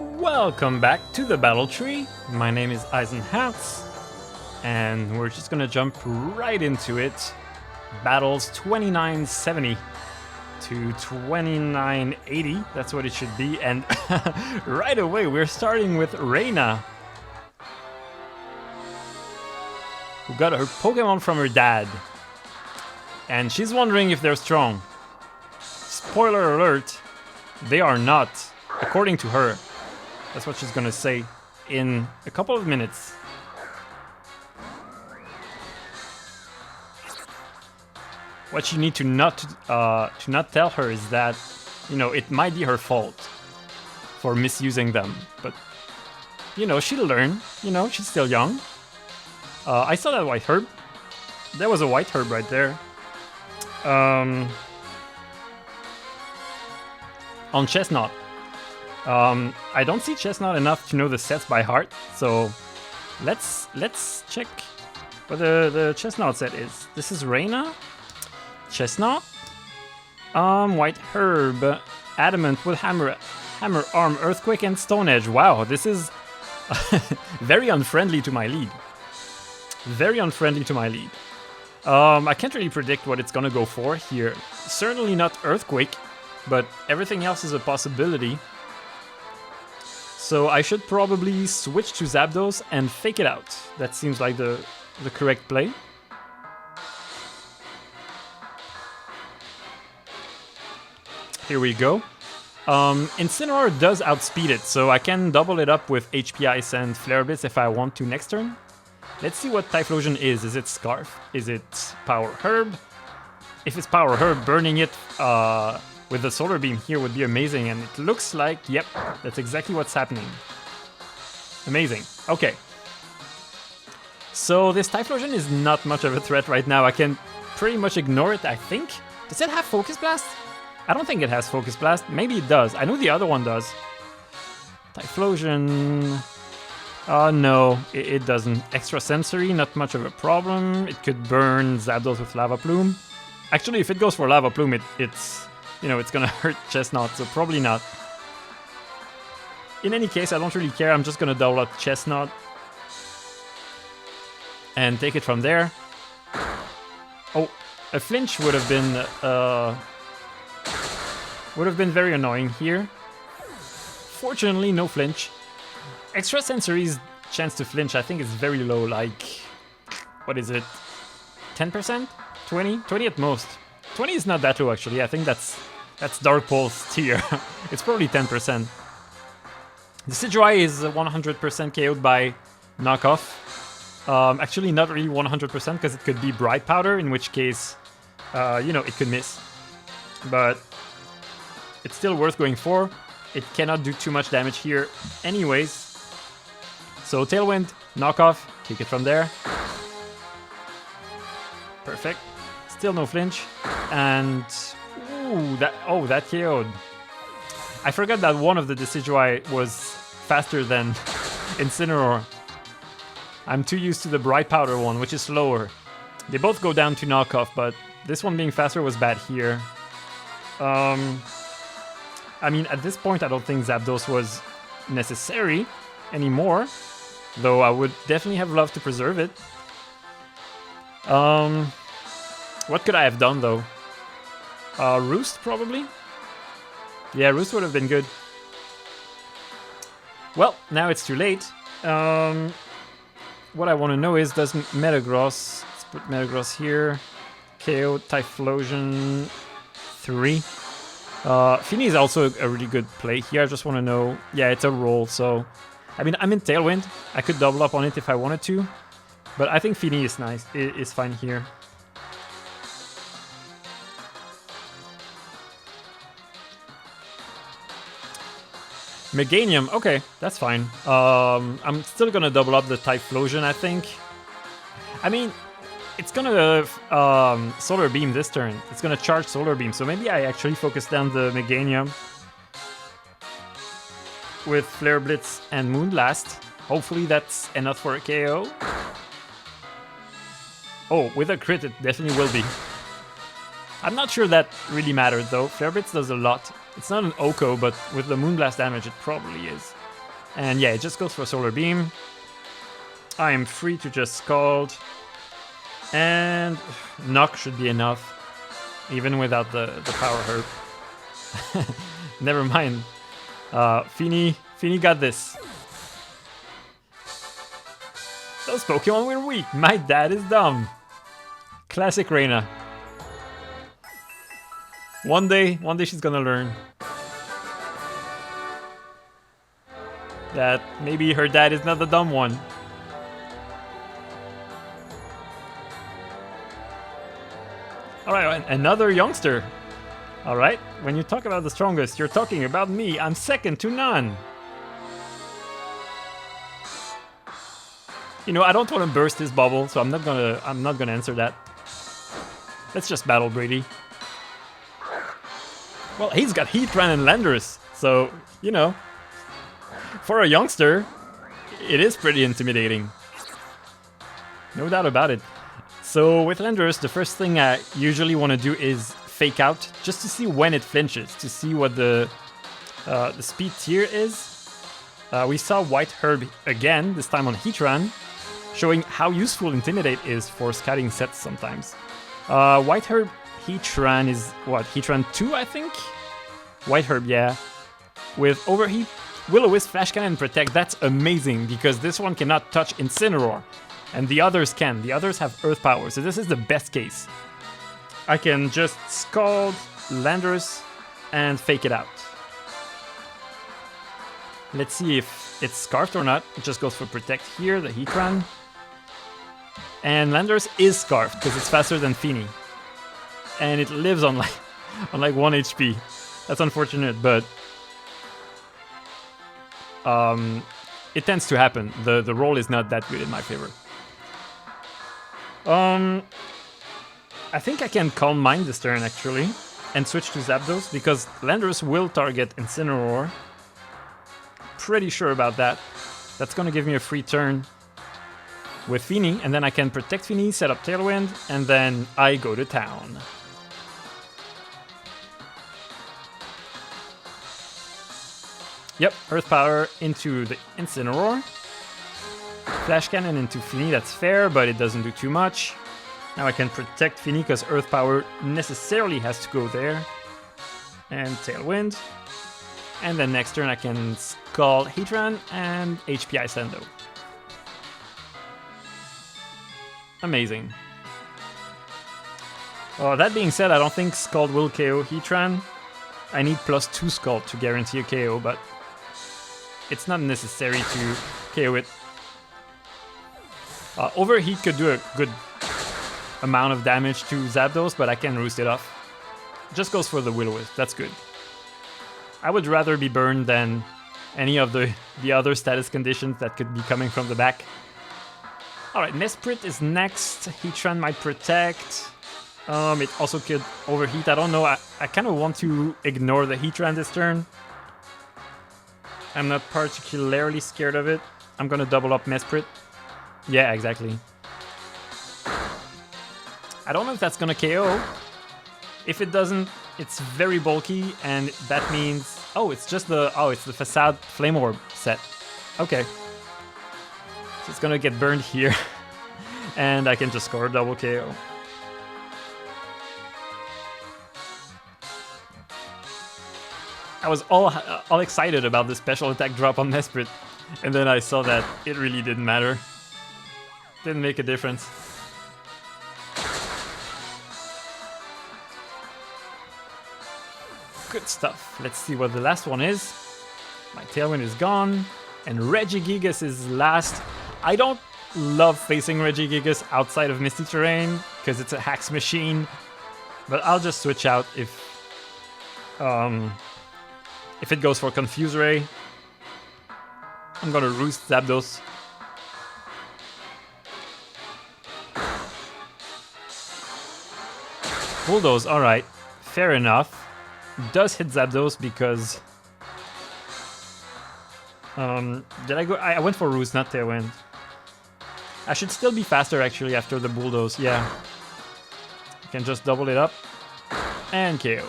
Welcome back to the battle tree. My name is Eisenhatz, and we're just gonna jump right into it. Battles 2970 to 2980, that's what it should be, and right away we're starting with Reina, who got her Pokemon from her dad, and she's wondering if they're strong. Spoiler alert, they are not, according to her. That's what she's gonna say in a couple of minutes. What you need to not tell her is that, you know, it might be her fault for misusing them, but you know, she'll learn. You know, she's still young. I saw that white herb. There was a white herb right there. On Chestnut. I don't see Chestnut enough to know the sets by heart, so let's check what the Chestnut set is. This is Reina, Chestnut, White Herb, Adamant with Hammer, Arm, Earthquake, and Stone Edge. Wow, this is very unfriendly to my lead. Very unfriendly to my lead. I can't really predict what it's gonna go for here. Certainly not Earthquake, but everything else is a possibility. So I should probably switch to Zapdos and fake it out. That seems like the correct play. Here we go. Incineroar does outspeed it, so I can double it up with HP Ice and Flare Blitz if I want to next turn. Let's see what Typhlosion is. Is it Scarf? Is it Power Herb? If it's Power Herb, burning it with the Solar Beam here would be amazing, and it looks like, yep, that's exactly what's happening. Amazing. Okay. So this Typhlosion is not much of a threat right now. I can pretty much ignore it, I think. Does it have Focus Blast? I don't think it has Focus Blast. Maybe it does. I know the other one does. Typhlosion... no, it doesn't. Extra Sensory, not much of a problem. It could burn Zapdos with Lava Plume. Actually, if it goes for Lava Plume, it's... you know, it's gonna hurt Chestnut, so probably not. In any case, I don't really care. I'm just gonna double up Chestnut and take it from there. Oh, a flinch would have been very annoying here. Fortunately, no flinch. Extra Sensory's chance to flinch, I think, is very low. Like, what is it? 10%? 20? 20 at most. 20 is not that low, actually. I think that's Dark Pulse tier. It's probably 10%. The Decidueye is 100% KO'd by knockoff. Actually, not really 100% because it could be Bright Powder, in which case, you know, it could miss. But it's still worth going for. It cannot do too much damage here anyways. So Tailwind, knockoff, take it from there. Perfect. Still no flinch. And ooh, that KO'd. I forgot that one of the Decidueye was faster than Incineroar. I'm too used to the Bright Powder one, which is slower. They both go down to knockoff, but this one being faster was bad here. I mean, at this point, I don't think Zapdos was necessary anymore, though I would definitely have loved to preserve it. What could I have done, though? Roost, probably? Yeah, Roost would have been good. Well, now it's too late. What I want to know is, does Metagross... Let's put Metagross here. KO, Typhlosion... 3. Fini is also a really good play here. I just want to know... Yeah, it's a roll, so... I mean, I'm in Tailwind. I could double up on it if I wanted to. But I think Fini is nice. Is fine here. Meganium, okay, that's fine. I'm still gonna double up the Typhlosion, I think. I mean, it's gonna Solar Beam this turn. It's gonna charge Solar Beam, so maybe I actually focus down the Meganium with Flare Blitz and Moonblast. Hopefully that's enough for a KO. Oh, with a crit it definitely will be. I'm not sure that really mattered though. Flare Blitz does a lot. It's not an Oko, but with the Moonblast damage it probably is. And yeah, it just goes for Solar Beam. I am free to just Scald. And Knock should be enough, even without the Power Herb. Never mind. Fini got this. Those Pokemon were weak. My dad is dumb. Classic Reina. One day she's gonna learn that maybe her dad is not the dumb one. Alright, another youngster. Alright, when you talk about the strongest, you're talking about me. I'm second to none. You know, I don't want to burst his bubble, so I'm not gonna answer that. Let's just battle Brady. Well, he's got Heatran and Landorus, so, you know, for a youngster, it is pretty intimidating. No doubt about it. So with Landorus, the first thing I usually want to do is fake out, just to see when it flinches, to see what the speed tier is. We saw White Herb again, this time on Heatran, showing how useful Intimidate is for scouting sets sometimes. White Herb Heatran is, what, Heatran 2, I think? White Herb, yeah. With Overheat, Will-O-Wisp, Flash Cannon, and Protect, that's amazing, because this one cannot touch Incineroar. And the others can. The others have Earth Power, so this is the best case. I can just Scald, Landorus, and fake it out. Let's see if it's Scarfed or not. It just goes for Protect here, the Heatran. And Landorus is Scarfed, because it's faster than Fini. And it lives on like 1 HP. That's unfortunate, but it tends to happen. The roll is not that good in my favor. I think I can Calm Mind this turn actually, and switch to Zapdos, because Landorus will target Incineroar. Pretty sure about that. That's gonna give me a free turn with Fini, and then I can Protect Fini, set up Tailwind, and then I go to town. Yep, Earth Power into the Incineroar. Flash Cannon into Fini, that's fair, but it doesn't do too much. Now I can Protect Fini because Earth Power necessarily has to go there. And Tailwind. And then next turn I can Scald Heatran and HP Icendo. Amazing. That being said, I don't think Scald will KO Heatran. I need +2 Scald to guarantee a KO, but it's not necessary to KO it. Overheat could do a good amount of damage to Zapdos, but I can roost it off. Just goes for the Will-O-Wisp, that's good. I would rather be burned than any of the other status conditions that could be coming from the back. Alright, Mesprit is next. Heatran might Protect. It also could Overheat, I don't know. I kind of want to ignore the Heatran this turn. I'm not particularly scared of it. I'm gonna double up Mesprit. Yeah, exactly. I don't know if that's gonna KO. If it doesn't, it's very bulky, and that means... Oh, it's just the... Oh, it's the Facade Flame Orb set. Okay. So it's gonna get burned here. And I can just score a double KO. I was all excited about the special attack drop on Mesprit, and then I saw that it really didn't matter. Didn't make a difference. Good stuff. Let's see what the last one is. My Tailwind is gone, and Regigigas is last. I don't love facing Regigigas outside of Misty Terrain, because it's a hacks machine, but I'll just switch out if it goes for Confuse Ray. I'm gonna roost Zapdos. Bulldoze, alright. Fair enough. Does hit Zapdos because... did I go... I went for Roost, not Tailwind. I should still be faster actually after the Bulldoze, yeah. I can just double it up. And KO.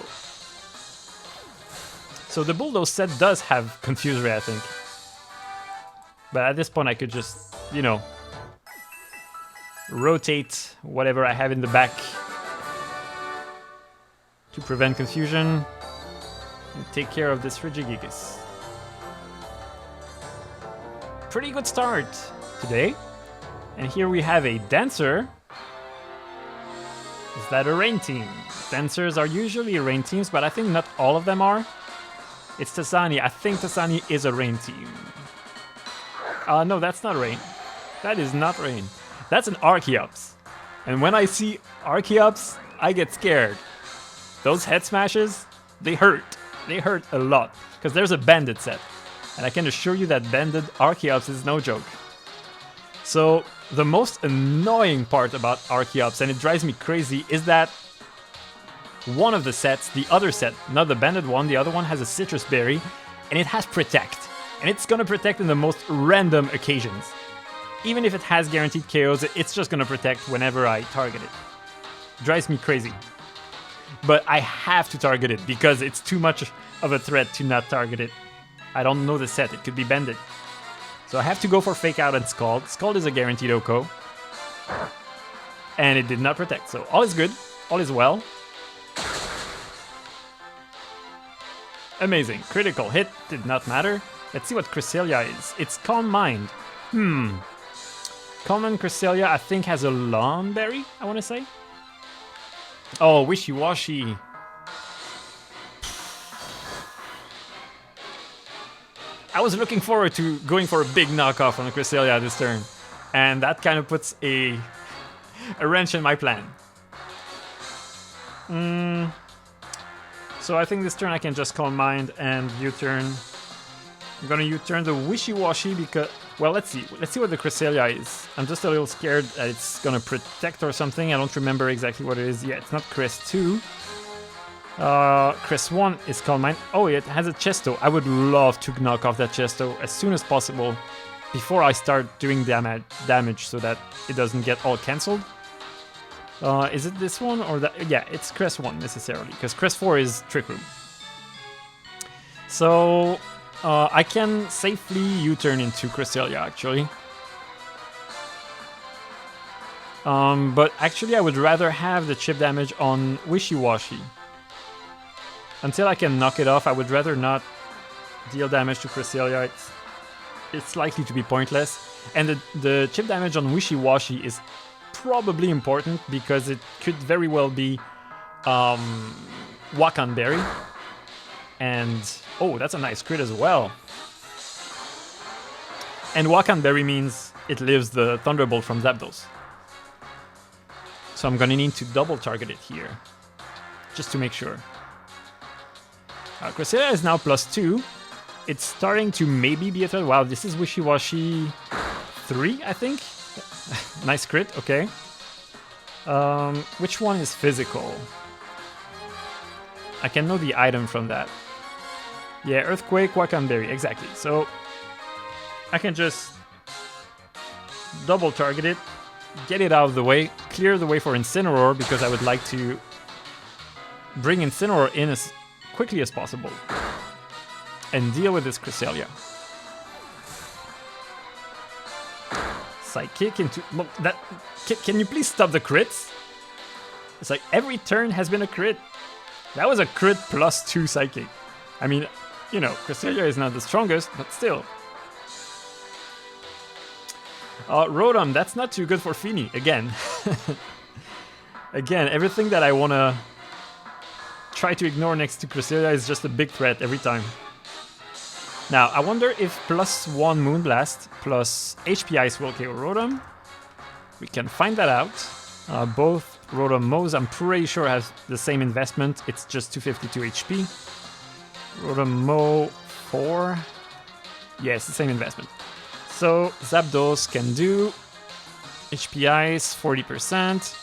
So the Bulldoze set does have Confuse Ray, I think. But at this point, I could just, you know, rotate whatever I have in the back to prevent confusion and take care of this Regigigas. Pretty good start today. And here we have a Dancer. Is that a rain team? Dancers are usually rain teams, but I think not all of them are. It's Tassani. I think Tassani is a rain team. No, that's not rain. That is not rain. That's an Archeops. And when I see Archeops, I get scared. Those head smashes, they hurt. They hurt a lot. Because there's a banded set. And I can assure you that banded Archeops is no joke. So, the most annoying part about Archeops, and it drives me crazy, is that one of the sets, the other set, not the banded one, the other one has a citrus berry, and it has Protect. And it's gonna protect in the most random occasions. Even if it has guaranteed KOs, it's just gonna protect whenever I target it. Drives me crazy. But I have to target it because it's too much of a threat to not target it. I don't know the set, it could be banded. So I have to go for Fake Out and Scald. Scald is a guaranteed OHKO. And it did not protect, so all is good, all is well. Amazing, critical hit, did not matter. Let's see what Cresselia is. It's Calm Mind. Common Cresselia, I think, has a Lawn Berry, I want to say. Oh, Wishy Washy. I was looking forward to going for a big knockoff on the Cresselia this turn. And that kind of puts a wrench in my plan. So I think this turn I can just Calm Mind and U-turn. I'm gonna U-turn the Wishy Washy because... Well, let's see. Let's see what the Cresselia is. I'm just a little scared that it's gonna Protect or something. I don't remember exactly what it is. Yeah, it's not Crest 2. Crest 1 is Calm Mind. Oh, it has a Chesto. I would love to knock off that Chesto as soon as possible before I start doing damage so that it doesn't get all cancelled. Is it this one or that? Yeah, it's Crest 1 necessarily, because Crest 4 is Trick Room. So, I can safely U-turn into Cresselia, actually. But actually I would rather have the chip damage on Wishy Washy. Until I can knock it off, I would rather not deal damage to Cresselia. It's likely to be pointless. And the chip damage on Wishy Washy is probably important because it could very well be Wakan Berry. And oh, that's a nice crit as well. And Wakan Berry means it lives the Thunderbolt from Zapdos. So I'm gonna need to double target it here, just to make sure. Cresselia is now +2. It's starting to maybe be a threat. Wow, this is Wishy Washy 3, I think. Nice crit, okay. Which one is physical? I can know the item from that. Yeah, Earthquake, Wakan Berry, exactly. So I can just double target it, get it out of the way, clear the way for Incineroar because I would like to bring Incineroar in as quickly as possible and deal with this Cresselia. Psychic into... Look, that... Can you please stop the crits? It's like every turn has been a crit. That was a crit +2 Psychic. I mean, you know, Cresselia is not the strongest, but still. Rotom, that's not too good for Fini, again. Again, everything that I want to try to ignore next to Cresselia is just a big threat every time. Now, I wonder if +1 Moonblast plus HP Ice will KO Rotom. We can find that out. Both Rotom Mo's, I'm pretty sure, has the same investment. It's just 252 HP. Rotom Mo 4. Yes, the same investment. So Zapdos can do HP Ice 40%.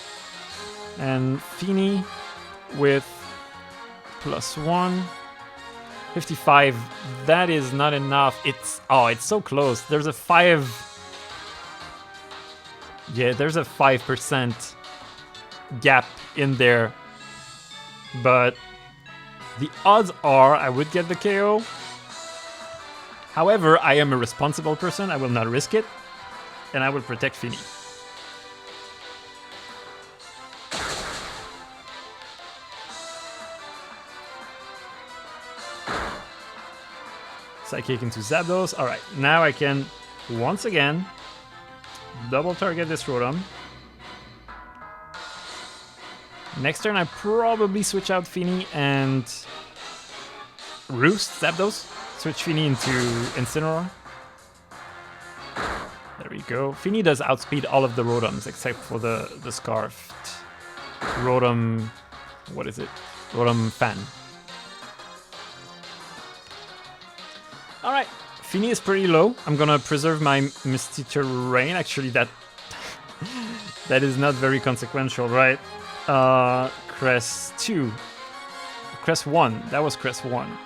And Fini with +1. 55. That is not enough. It's so close. There's a 5. Yeah, there's a 5% gap in there. But the odds are I would get the KO. However, I am a responsible person. I will not risk it. And I will protect Fini. Psychic into Zapdos. Alright, now I can, once again, double target this Rotom. Next turn I probably switch out Fini and Roost Zapdos. Switch Fini into Incineroar. There we go. Fini does outspeed all of the Rotoms except for the Scarfed Rotom... what is it? Rotom Fan. Alright, Fini is pretty low. I'm gonna preserve my Misty Terrain. Actually, that is not very consequential, right? Crest 2. Crest 1. That was Crest 1.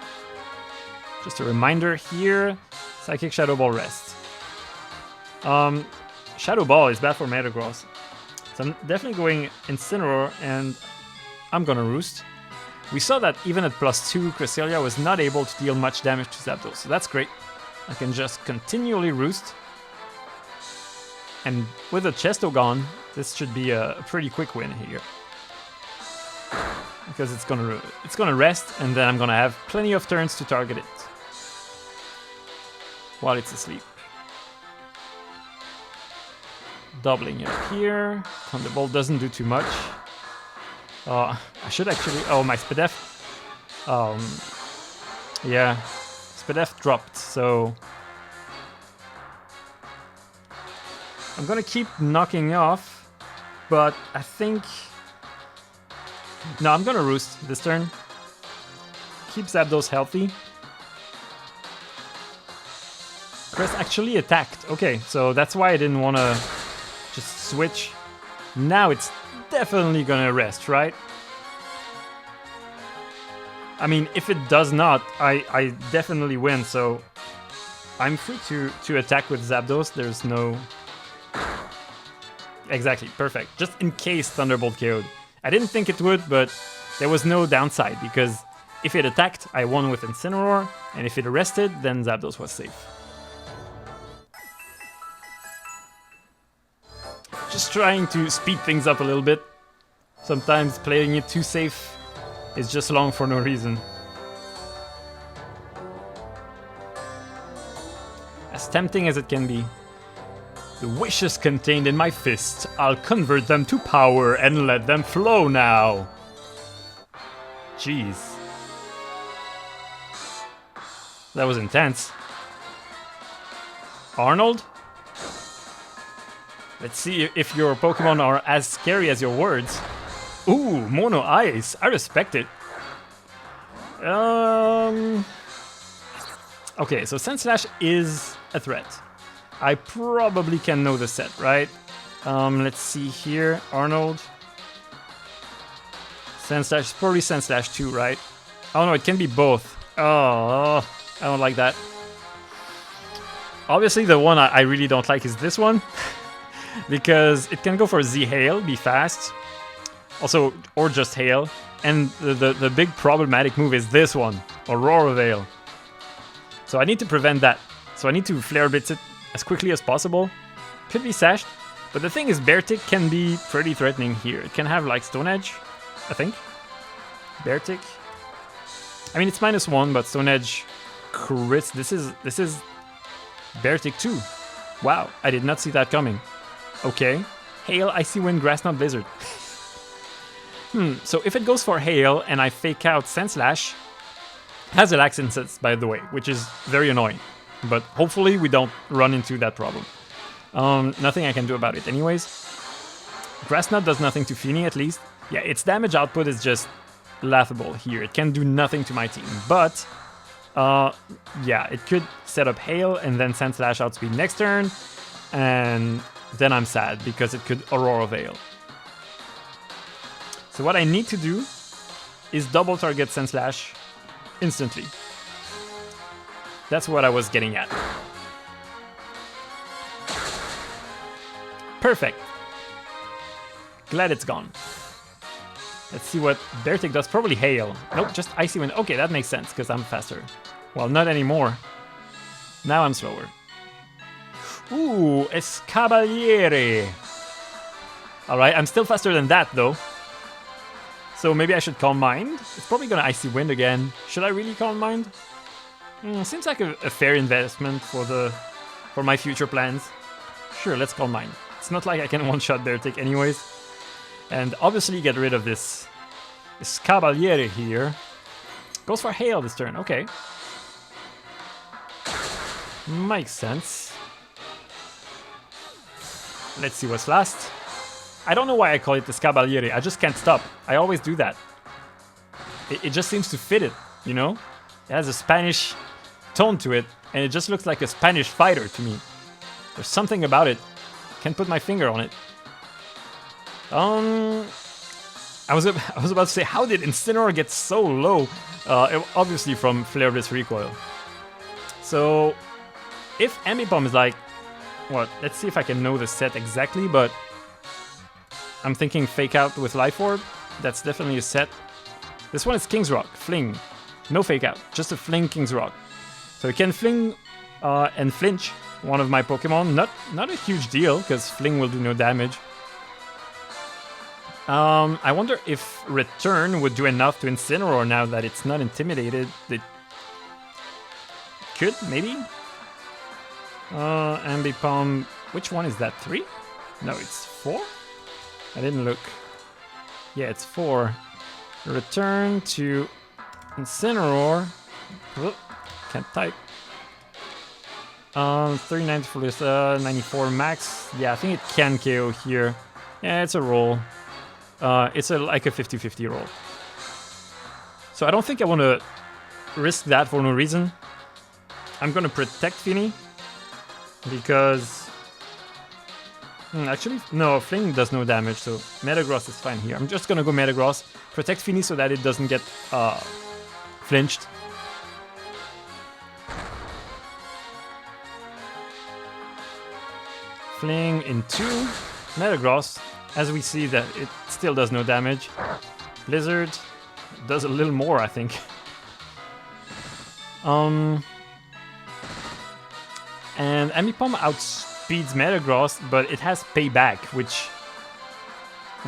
Just a reminder here. Psychic Shadow Ball Rest. Shadow Ball is bad for Metagross. So I'm definitely going Incineroar and I'm gonna Roost. We saw that even at +2, Cresselia was not able to deal much damage to Zapdos, so that's great. I can just continually Roost. And with a Chesto gone, this should be a pretty quick win here. Because it's gonna rest, and then I'm gonna have plenty of turns to target it. While it's asleep. Doubling it here. Thunderbolt doesn't do too much. I should actually... oh, my Spadef... yeah. Spadef dropped, so... I'm gonna keep knocking off, but I think... no, I'm gonna Roost this turn. Keep Zapdos healthy. Crest actually attacked. Okay, so that's why I didn't want to just switch. Now it's definitely gonna rest, right? I mean, if it does not, I definitely win, so I'm free to attack with Zapdos. There's no... exactly, perfect. Just in case Thunderbolt KO'd. I didn't think it would, but there was no downside, because if it attacked, I won with Incineroar, and if it arrested, then Zapdos was safe. Just trying to speed things up a little bit. Sometimes playing it too safe is just long for no reason. As tempting as it can be. The wishes contained in my fist, I'll convert them to power and let them flow now. Jeez. That was intense. Arnold? Let's see if your Pokemon are as scary as your words. Ooh, Mono Ice. I respect it. Okay, so Sandslash is a threat. I probably can know the set, right? Let's see here. Arnold. Sandslash, probably Sandslash 2, right? Oh no, it can be both. Oh, I don't like that. Obviously, the one I really don't like is this one. Because it can go for Z-Hail, be fast. Also, or just Hail. And the big problematic move is this one, Aurora Veil. So I need to prevent that. So I need to Flare Blitz it as quickly as possible. Could be Sashed. But the thing is, Beartic can be pretty threatening here. It can have like Stone Edge, I think. Beartic. I mean, it's -1, but Stone Edge crits. This is Beartic 2. Wow, I did not see that coming. Okay. Hail, Icy Wind, Grass Knot, Blizzard. So if it goes for Hail and I fake out Sandslash, has a Lax Incense, by the way, which is very annoying. But hopefully we don't run into that problem. Nothing I can do about it anyways. Grass Knot does nothing to Fini at least. Yeah, its damage output is just laughable here. It can do nothing to my team. But, yeah, it could set up Hail and then Sandslash outspeed next turn. And then I'm sad because it could Aurora Veil. So what I need to do is double target Sandslash instantly. That's what I was getting at. Perfect. Glad it's gone. Let's see what Beartic does. Probably Hail. Nope, just Icy Wind. Okay, that makes sense because I'm faster. Well, not anymore. Now I'm slower. Ooh, Escavaliere. Alright, I'm still faster than that though. So maybe I should Calm Mind. It's probably gonna Icy Wind again. Should I really Calm Mind? Seems like a fair investment for my future plans. Sure, let's Calm Mind. It's not like I can one-shot Bear Tick anyways. And obviously get rid of this Cavaliere here. Goes for Hail this turn, okay. Makes sense. Let's see what's last. I don't know why I call it the Cavaliere, I just can't stop. I always do that. It just seems to fit it, you know? It has a Spanish tone to it, and it just looks like a Spanish fighter to me. There's something about it. Can't put my finger on it. I was about to say, how did Incineroar get so low? Obviously from Flare Blitz recoil. So, if Ambipom is like, what? Let's see if I can know the set exactly, but I'm thinking Fake Out with Life Orb. That's definitely a set. This one is King's Rock, Fling. No Fake Out, just a Fling King's Rock. So you can Fling and flinch one of my Pokemon. Not a huge deal, because Fling will do no damage. I wonder if Return would do enough to Incineroar now that it's not intimidated. It could, maybe? Ambipom, which one is that? 3? No, it's 4? I didn't look. Yeah, it's 4. Return to Incineroar. Oh, can't type. 390 for this, 94 max. Yeah, I think it can KO here. Yeah, it's a roll. It's like a 50-50 roll. So I don't think I want to risk that for no reason. I'm going to Protect Fini. Because... actually, no, Fling does no damage, so Metagross is fine here. I'm just going to go Metagross. Protect Fini so that it doesn't get flinched. Fling into Metagross. As we see that it still does no damage. Blizzard does a little more, I think. And Ambipom outspeeds Metagross, but it has Payback, which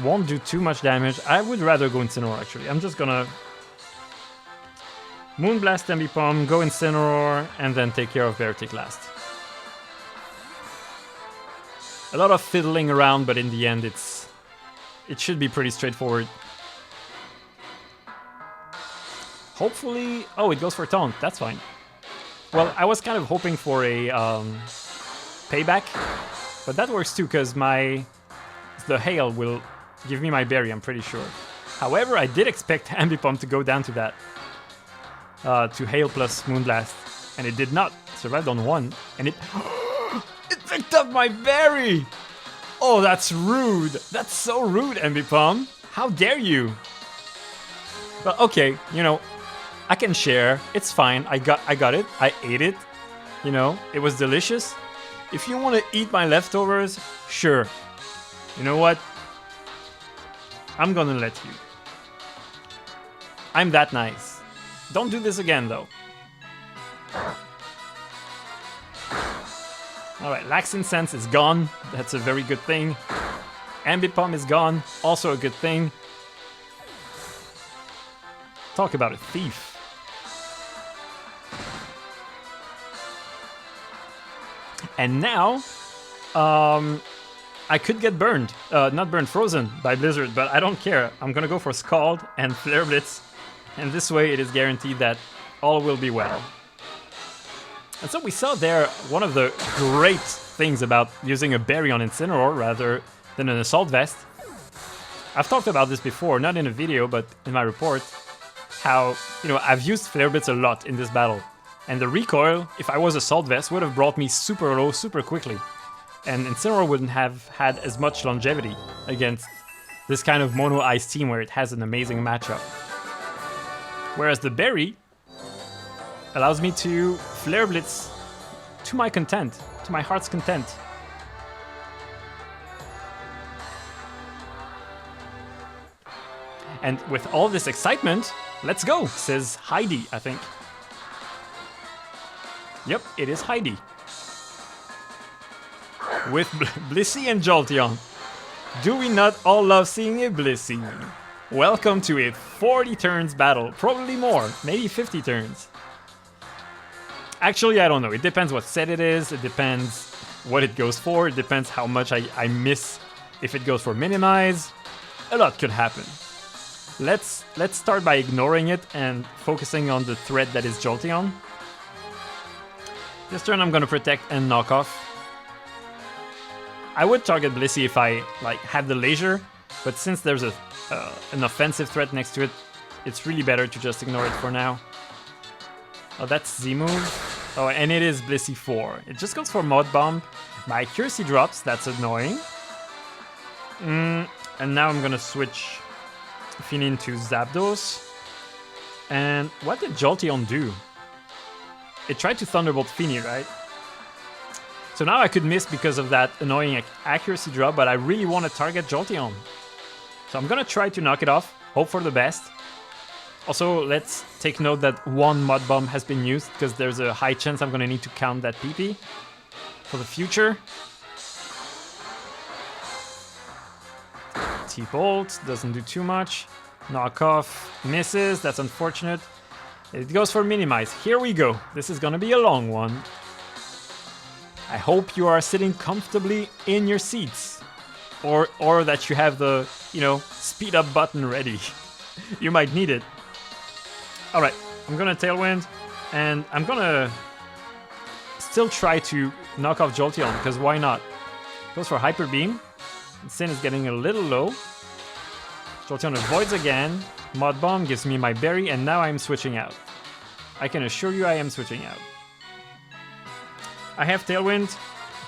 won't do too much damage. I would rather go Incineroar, actually. I'm just gonna Moonblast Ambipom, go Incineroar, and then take care of Bear Tick last. A lot of fiddling around, but in the end it should be pretty straightforward. Hopefully... Oh, it goes for Taunt, that's fine. Well, I was kind of hoping for a Payback, but that works too, because the Hail will give me my berry, I'm pretty sure. However, I did expect Ambipom to go down to that. To Hail plus Moonblast, and it did not. Survived on 1, and it... It picked up my berry! Oh, that's rude! That's so rude, Ambipom! How dare you! But okay, you know, I can share. It's fine. I got it. I ate it. You know, it was delicious. If you want to eat my leftovers, sure. You know what? I'm gonna let you. I'm that nice. Don't do this again, though. Alright, Laxin Sense is gone. That's a very good thing. Ambipom is gone. Also a good thing. Talk about a thief. And now, I could get burned. Not burned, frozen by Blizzard, but I don't care. I'm gonna go for Scald and Flare Blitz. And this way it is guaranteed that all will be well. And so we saw there one of the great things about using a berry on Incineroar rather than an Assault Vest. I've talked about this before, not in a video, but in my report, how, you know, I've used Flare Blitz a lot in this battle. And the recoil, if I was Assault Vest, would have brought me super low super quickly. And Incineroar wouldn't have had as much longevity against this kind of mono ice team where it has an amazing matchup. Whereas the berry allows me to Flare Blitz to my content, to my heart's content. And with all this excitement, let's go, says Heidi, I think. Yep, it is Heidi. With Blissey and Jolteon. Do we not all love seeing a Blissey? Welcome to a 40 turns battle. Probably more, maybe 50 turns. Actually, I don't know. It depends what set it is. It depends what it goes for. It depends how much I miss if it goes for minimize. A lot could happen. Let's start by ignoring it and focusing on the threat that is Jolteon. This turn I'm gonna protect and knock off. I would target Blissey if I had the leisure, but since there's an offensive threat next to it, it's really better to just ignore it for now. Oh, that's Z move. Oh, and it is Blissey 4. It just goes for Mud Bomb. My accuracy drops, that's annoying. And now I'm gonna switch Fini into Zapdos. And what did Jolteon do? It tried to Thunderbolt Fini, right? So now I could miss because of that annoying accuracy drop, but I really want to target Jolteon. So I'm gonna try to knock it off, hope for the best. Also, let's take note that one Mud Bomb has been used, because there's a high chance I'm gonna need to count that PP for the future. T-Bolt, doesn't do too much. Knock off, misses, that's unfortunate. It goes for minimize. Here we go. This is gonna be a long one. I hope you are sitting comfortably in your seats. Or that you have the, speed up button ready. You might need it. Alright, I'm gonna Tailwind, and I'm gonna still try to knock off Jolteon, because why not? Goes for Hyper Beam. Sin is getting a little low. Jolteon avoids again. Mud Bomb gives me my berry, and now I'm switching out. I can assure you I am switching out. I have Tailwind.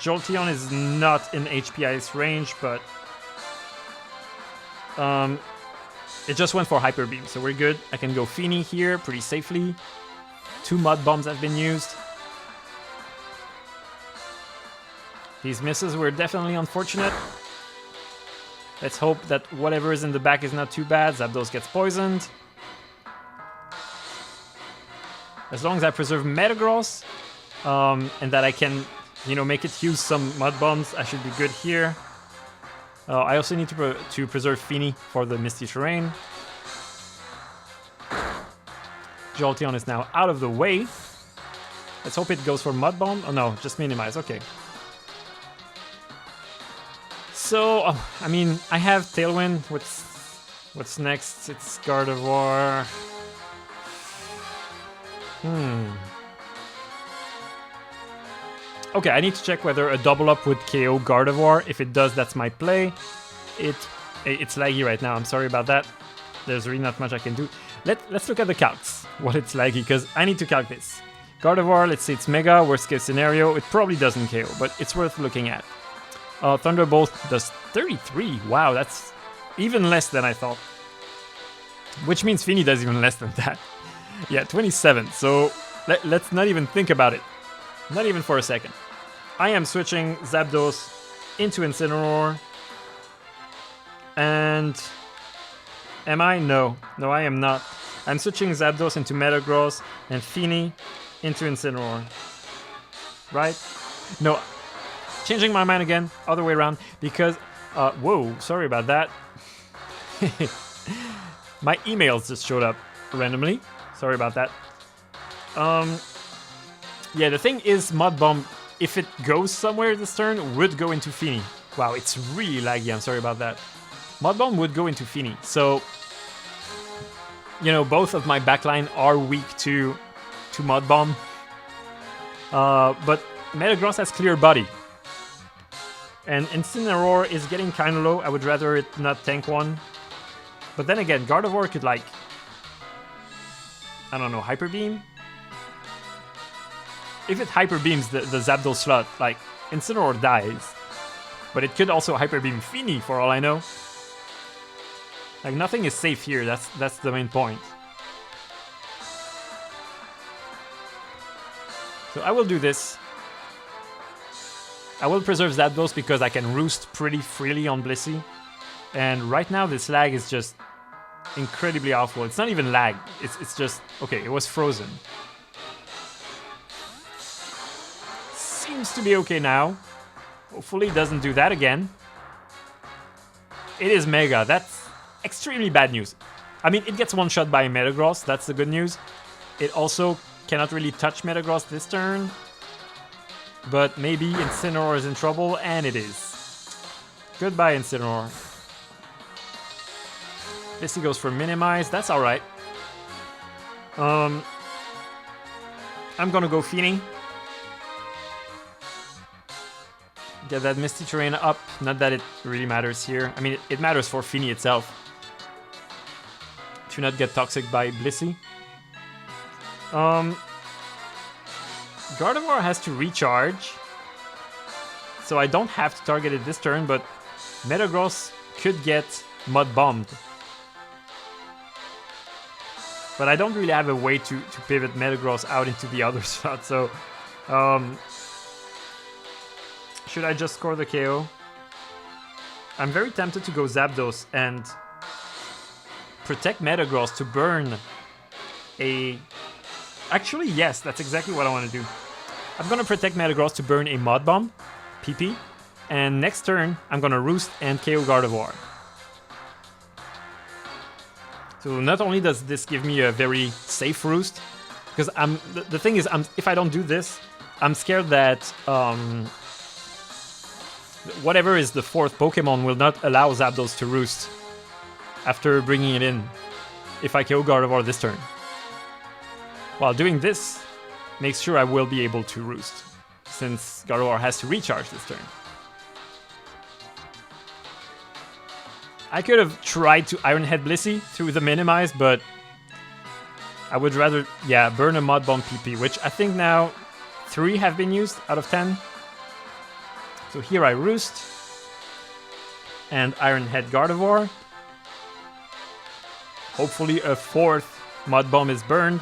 Jolteon is not in HP Ice range, but it just went for Hyper Beam, so we're good. I can go Fini here pretty safely. 2 Mud Bombs have been used. These misses were definitely unfortunate. Let's hope that whatever is in the back is not too bad. Zapdos gets poisoned. As long as I preserve Metagross, and that I can, make it use some Mud Bombs, I should be good here. I also need to preserve Fini for the Misty Terrain. Jolteon is now out of the way. Let's hope it goes for Mud Bomb. Oh no, just minimize, okay. So, I have Tailwind. What's next? It's Gardevoir. Okay, I need to check whether a double up would KO Gardevoir. If it does, that's my play. It's laggy right now. I'm sorry about that. There's really not much I can do. Let's look at the calcs. What it's laggy, because I need to calc this. Gardevoir, let's say it's Mega. Worst case scenario, it probably doesn't KO, but it's worth looking at. Thunderbolt does 33. Wow, that's even less than I thought. Which means Fini does even less than that. Yeah, 27. So let's not even think about it. Not even for a second. I am switching Zapdos into Incineroar. And am I? No. No, I am not. I'm switching Zapdos into Metagross and Fini into Incineroar. Right? No. Changing my mind again, other way around, because, whoa, sorry about that. My emails just showed up randomly. Sorry about that. Yeah, the thing is, Mud Bomb, if it goes somewhere this turn, would go into Fini. Wow, it's really laggy, I'm sorry about that. Mud Bomb would go into Fini, so, both of my backline are weak to Mud Bomb. But Metagross has Clear Body. And Incineroar is getting kind of low. I would rather it not tank one. But then again, Gardevoir could I don't know, Hyper Beam? If it Hyper Beams the Zapdos slot, Incineroar dies. But it could also Hyper Beam Fini for all I know. Nothing is safe here, that's the main point. So I will do this. I will preserve Zapdos because I can roost pretty freely on Blissey. And right now this lag is just incredibly awful. It's not even lag, it's just, okay, it was frozen. seems to be okay now. Hopefully it doesn't do that again. It is Mega. That's extremely bad news. I mean, it gets one shot by Metagross. That's the good news. It also cannot really touch Metagross this turn. But maybe Incineroar is in trouble, and it is. Goodbye, Incineroar. Blissey goes for Minimize. That's alright. I'm gonna go Fini. Get that Misty Terrain up. Not that it really matters here. I mean, it matters for Fini itself. To not get Toxic by Blissey. Gardevoir has to recharge. So I don't have to target it this turn, but Metagross could get Mud Bombed. But I don't really have a way to pivot Metagross out into the other spot, so... should I just score the KO? I'm very tempted to go Zapdos and protect Metagross to burn a... Actually, yes, that's exactly what I want to do. I'm gonna protect Metagross to burn a Mud Bomb, PP, and next turn, I'm gonna Roost and KO Gardevoir. So not only does this give me a very safe Roost, because the thing is, if I don't do this, I'm scared that whatever is the fourth Pokemon will not allow Zapdos to Roost after bringing it in if I KO Gardevoir this turn. While doing this, makes sure I will be able to Roost, since Gardevoir has to recharge this turn. I could have tried to Iron Head Blissey through the Minimize, but I would rather, yeah, burn a Mud Bomb PP, which I think now 3 have been used out of 10. So here I Roost and Iron Head Gardevoir. Hopefully a 4th Mud Bomb is burned.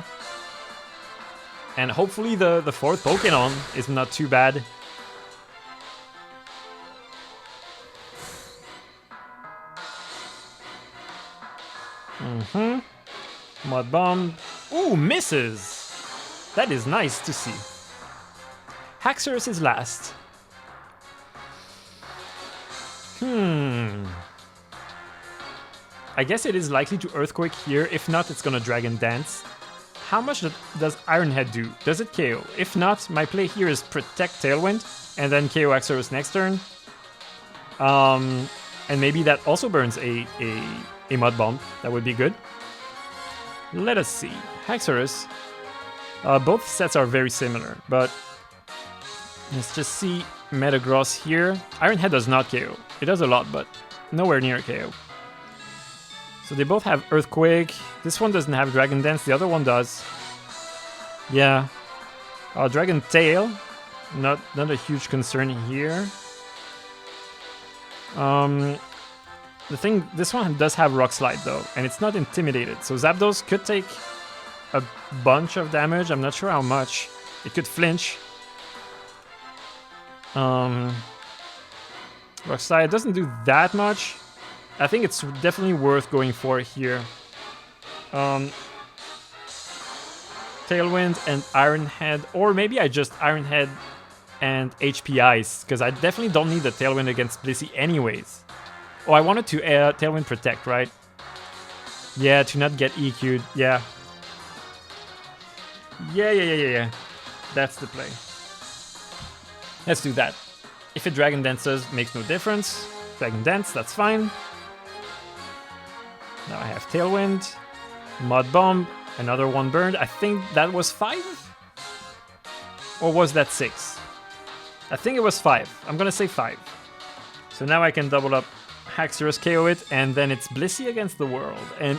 And hopefully the 4th Pokemon is not too bad. Mud Bomb. Ooh, misses! That is nice to see. Haxorus is last. I guess it is likely to Earthquake here. If not, it's gonna Dragon Dance. How much does Iron Head do? Does it KO? If not, my play here is Protect Tailwind and then KO Haxorus next turn. And maybe that also burns a Mud Bomb. That would be good. Let us see. Haxorus. Both sets are very similar, but let's just see Metagross here. Iron Head does not KO. It does a lot, but nowhere near KO. So they both have Earthquake. This one doesn't have Dragon Dance. The other one does. Yeah. Dragon Tail. Not a huge concern here. The thing, this one does have Rock Slide though, and it's not intimidated. So Zapdos could take a bunch of damage. I'm not sure how much. It could flinch. Rock Slide doesn't do that much. I think it's definitely worth going for here. Tailwind and Iron Head, or maybe I just Iron Head and HP Ice, because I definitely don't need the Tailwind against Blissey anyways. Oh, I wanted to Tailwind Protect, right? Yeah, to not get EQ'd, yeah. Yeah. That's the play. Let's do that. If it Dragon Dances, makes no difference. Dragon Dance, that's fine. Now I have Tailwind, Mud Bomb, another one burned. I think that was 5? Or was that 6? I think it was 5. I'm gonna say 5. So now I can double up Haxorus, KO it, and then it's Blissey against the world. And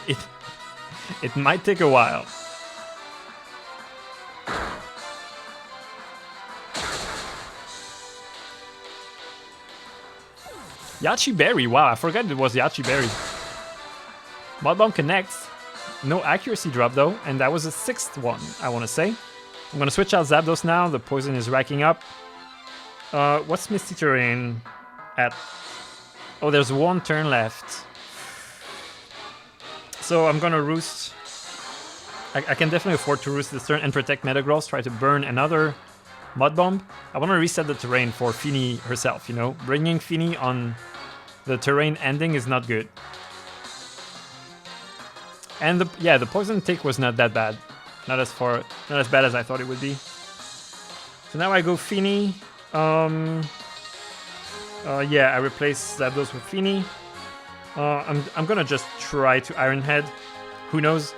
it might take a while. Yachi Berry, wow, I forgot it was Yachi Berry. Mud Bomb connects. No accuracy drop though, and that was a 6th one, I want to say. I'm going to switch out Zapdos now, the poison is racking up. What's Misty Terrain at? Oh, there's 1 turn left. So I'm going to Roost. I can definitely afford to Roost this turn and protect Metagross, try to burn another Mud Bomb, I want to reset the terrain for Fini herself, you know? Bringing Fini on the terrain ending is not good. And the poison tick was not that bad. Not as bad as I thought it would be. So now I go Fini. Yeah, I replace Zapdos with Fini. I'm gonna just try to Iron Head. Who knows?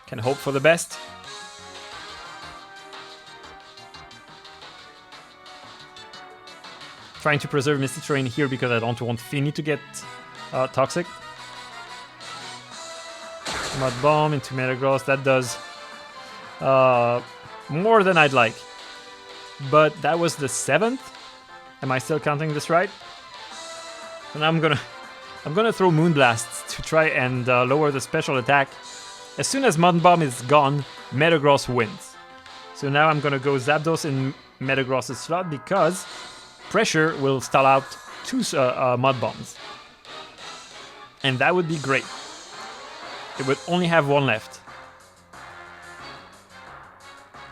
Can hope for the best. Trying to preserve Misty Terrain here because I don't want Fini to get toxic. Mud Bomb into Metagross, that does more than I'd like. But that was the 7th. Am I still counting this right? So now I'm gonna throw Moonblast to try and lower the special attack. As soon as Mud Bomb is gone, Metagross wins. So now I'm gonna go Zapdos in Metagross's slot because Pressure will stall out 2 Mud Bombs. And that would be great. It would only have 1 left.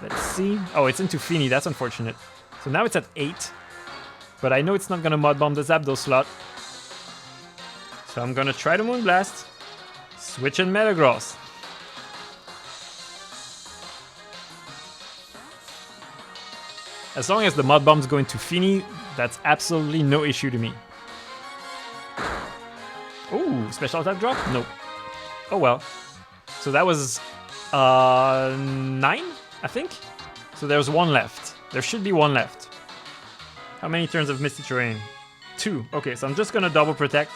Let's see. Oh, it's into Fini, that's unfortunate. So now it's at 8. But I know it's not gonna Mud Bomb the Zapdos slot. So I'm gonna try the Moonblast. Switch in Metagross. As long as the Mud Bomb's going to Fini, that's absolutely no issue to me. Ooh, special attack drop? Nope. Oh well. So that was 9, I think? So there's 1 left. There should be 1 left. How many turns of Misty Terrain? 2. Okay, so I'm just gonna double protect.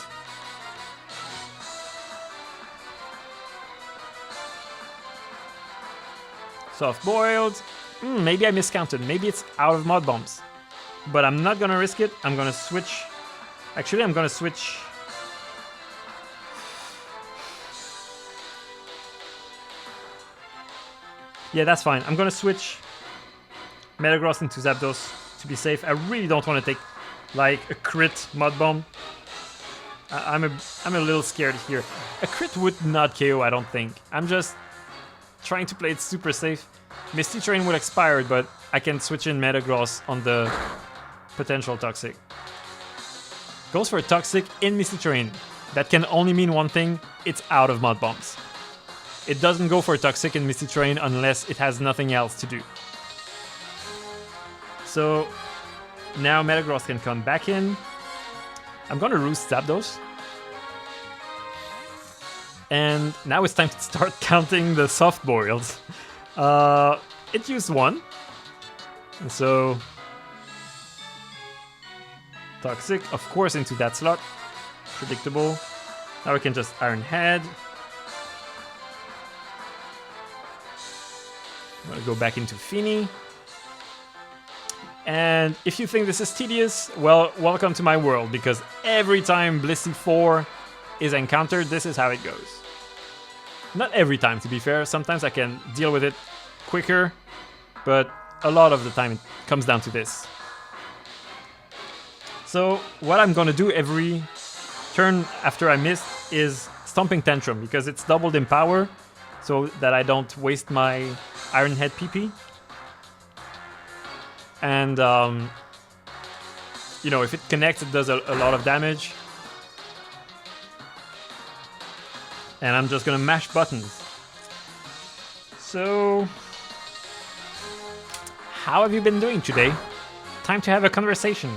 Soft boiled. Maybe I miscounted. Maybe it's out of Mud Bombs. But I'm not gonna risk it. I'm gonna switch. Actually, I'm gonna switch. Yeah, that's fine. I'm gonna switch Metagross into Zapdos to be safe. I really don't want to take like a crit Mud Bomb. I'm a little scared here. A crit would not KO, I don't think. I'm just trying to play it super safe. Misty Terrain will expire, but I can switch in Metagross on the potential Toxic. Goes for a Toxic in Misty Terrain. That can only mean one thing, it's out of Mud Bombs. It doesn't go for a Toxic in Misty Terrain unless it has nothing else to do. So now Metagross can come back in. I'm gonna Roost Zapdos. And now it's time to start counting the soft boils. It used 1. And so Toxic, of course, into that slot. Predictable. Now we can just Iron Head. I'm gonna go back into Fini. And if you think this is tedious, well, welcome to my world, because every time Blissey 4 is encountered, this is how it goes. Not every time, to be fair. Sometimes I can deal with it quicker, but a lot of the time it comes down to this. So what I'm gonna do every turn after I miss is Stomping Tantrum, because it's doubled in power, so that I don't waste my Iron Head PP. And, you know, if it connects, it does a lot of damage. And I'm just gonna mash buttons. So, how have you been doing today? Time to have a conversation.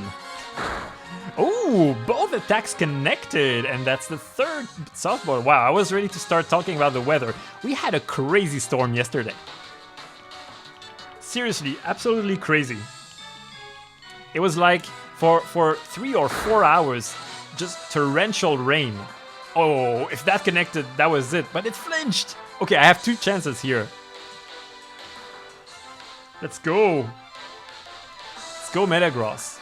Oh, both attacks connected, and that's the 3rd softball. Wow, I was ready to start talking about the weather. We had a crazy storm yesterday. Seriously, absolutely crazy. It was like, for 3 or 4 hours, just torrential rain. Oh, if that connected, that was it. But it flinched. Okay, I have 2 chances here. Let's go. Let's go, Metagross.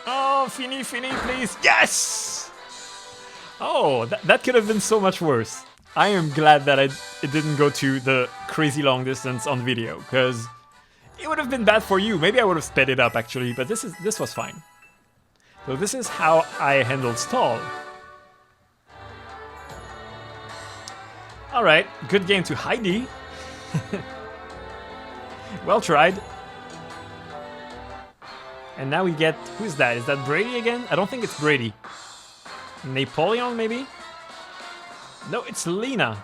Oh, Fini, please. Yes! Oh, that could have been so much worse. I am glad that it didn't go to the crazy long distance on video, because it would have been bad for you. Maybe I would have sped it up, actually, but this was fine. So this is how I handled stall. Alright, good game to Heidi. Well tried. And now we get... Who's that? Is that Brady again? I don't think it's Brady. Napoleon, maybe? No, it's Lena.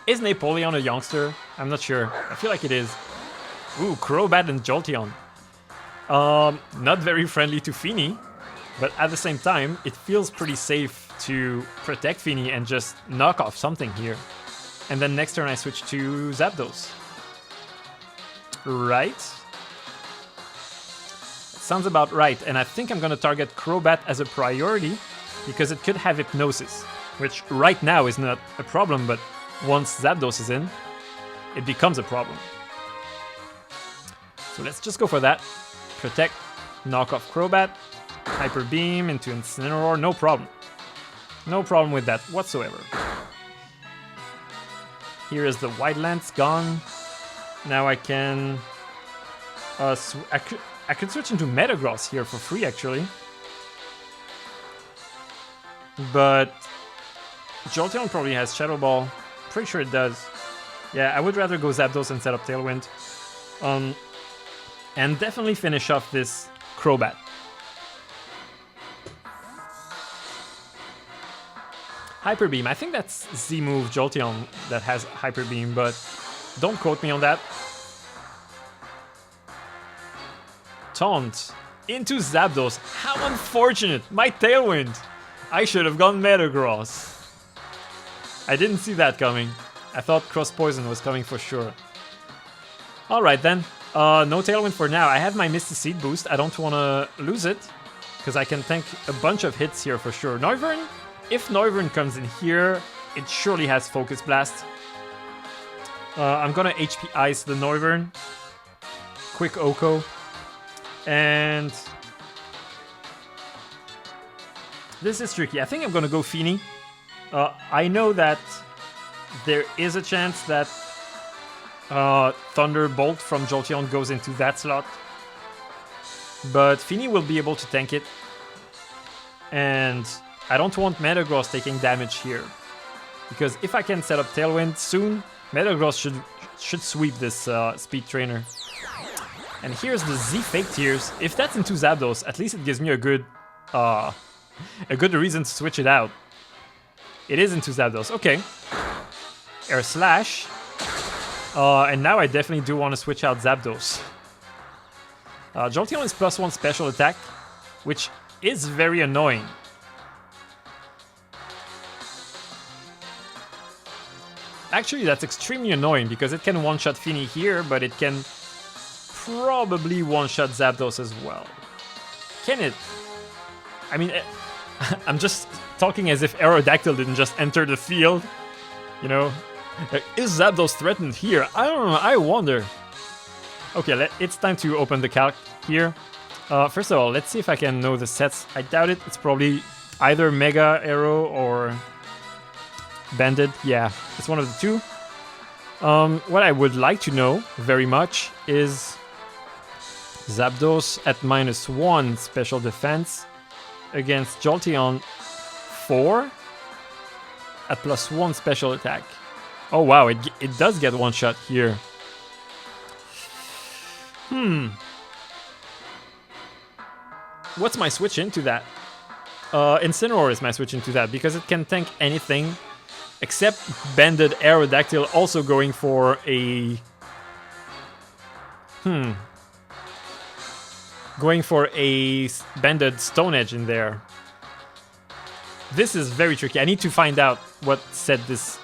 Is Napoleon a youngster? I'm not sure. I feel like it is. Ooh, Crobat and Jolteon. Not very friendly to Fini, but at the same time, it feels pretty safe to protect Fini and just knock off something here. And then next turn I switch to Zapdos. Right? Sounds about right, and I think I'm gonna target Crobat as a priority because it could have Hypnosis, which right now is not a problem, but once Zapdos is in, it becomes a problem. So let's just go for that. Protect, knock off Crobat, Hyper Beam into Incineroar, no problem. No problem with that whatsoever. Here is the Wide Lance gone. Now I can... I could switch into Metagross here for free, actually. But Jolteon probably has Shadow Ball. Pretty sure it does. Yeah, I would rather go Zapdos and set up Tailwind. And definitely finish off this Crobat. Hyper Beam. I think that's Z-move Jolteon that has Hyper Beam, but don't quote me on that. Taunt into Zapdos. How unfortunate! My Tailwind! I should have gone Metagross. I didn't see that coming. I thought Cross Poison was coming for sure. Alright then. No Tailwind for now. I have my Misty Seed boost. I don't want to lose it, because I can tank a bunch of hits here for sure. Noivern? If Noivern comes in here, it surely has Focus Blast. I'm gonna HP Ice the Noivern. Quick Oko. And this is tricky. I think I'm gonna go Fini. I know that there is a chance that Thunderbolt from Jolteon goes into that slot, but Fini will be able to tank it, and I don't want Metagross taking damage here, because if I can set up Tailwind soon, Metagross should sweep this Speed Trainer. And here's the Z Fake Tears. If that's into Zapdos, at least it gives me a good reason to switch it out. It is into Zapdos. Okay. Air Slash. And now I definitely do want to switch out Zapdos. Jolteon is +1 special attack, which is very annoying. Actually, that's extremely annoying because it can one-shot Fini here, but it can probably one-shot Zapdos as well. Can it? I mean, I'm just talking as if Aerodactyl didn't just enter the field. You know? Is Zapdos threatened here? I don't know, I wonder. Okay, it's time to open the calc here. First of all, let's see if I can know the sets. I doubt it. It's probably either Mega Arrow or Banded. Yeah, it's one of the two. What I would like to know very much is Zapdos at -1 special defense against Jolteon 4 at +1 special attack. Oh wow, it does get one shot here. What's my switch into that? Incineroar is my switch into that because it can tank anything except Banded Aerodactyl, also going for a... Going for a Banded Stone Edge in there. This is very tricky. I need to find out what set this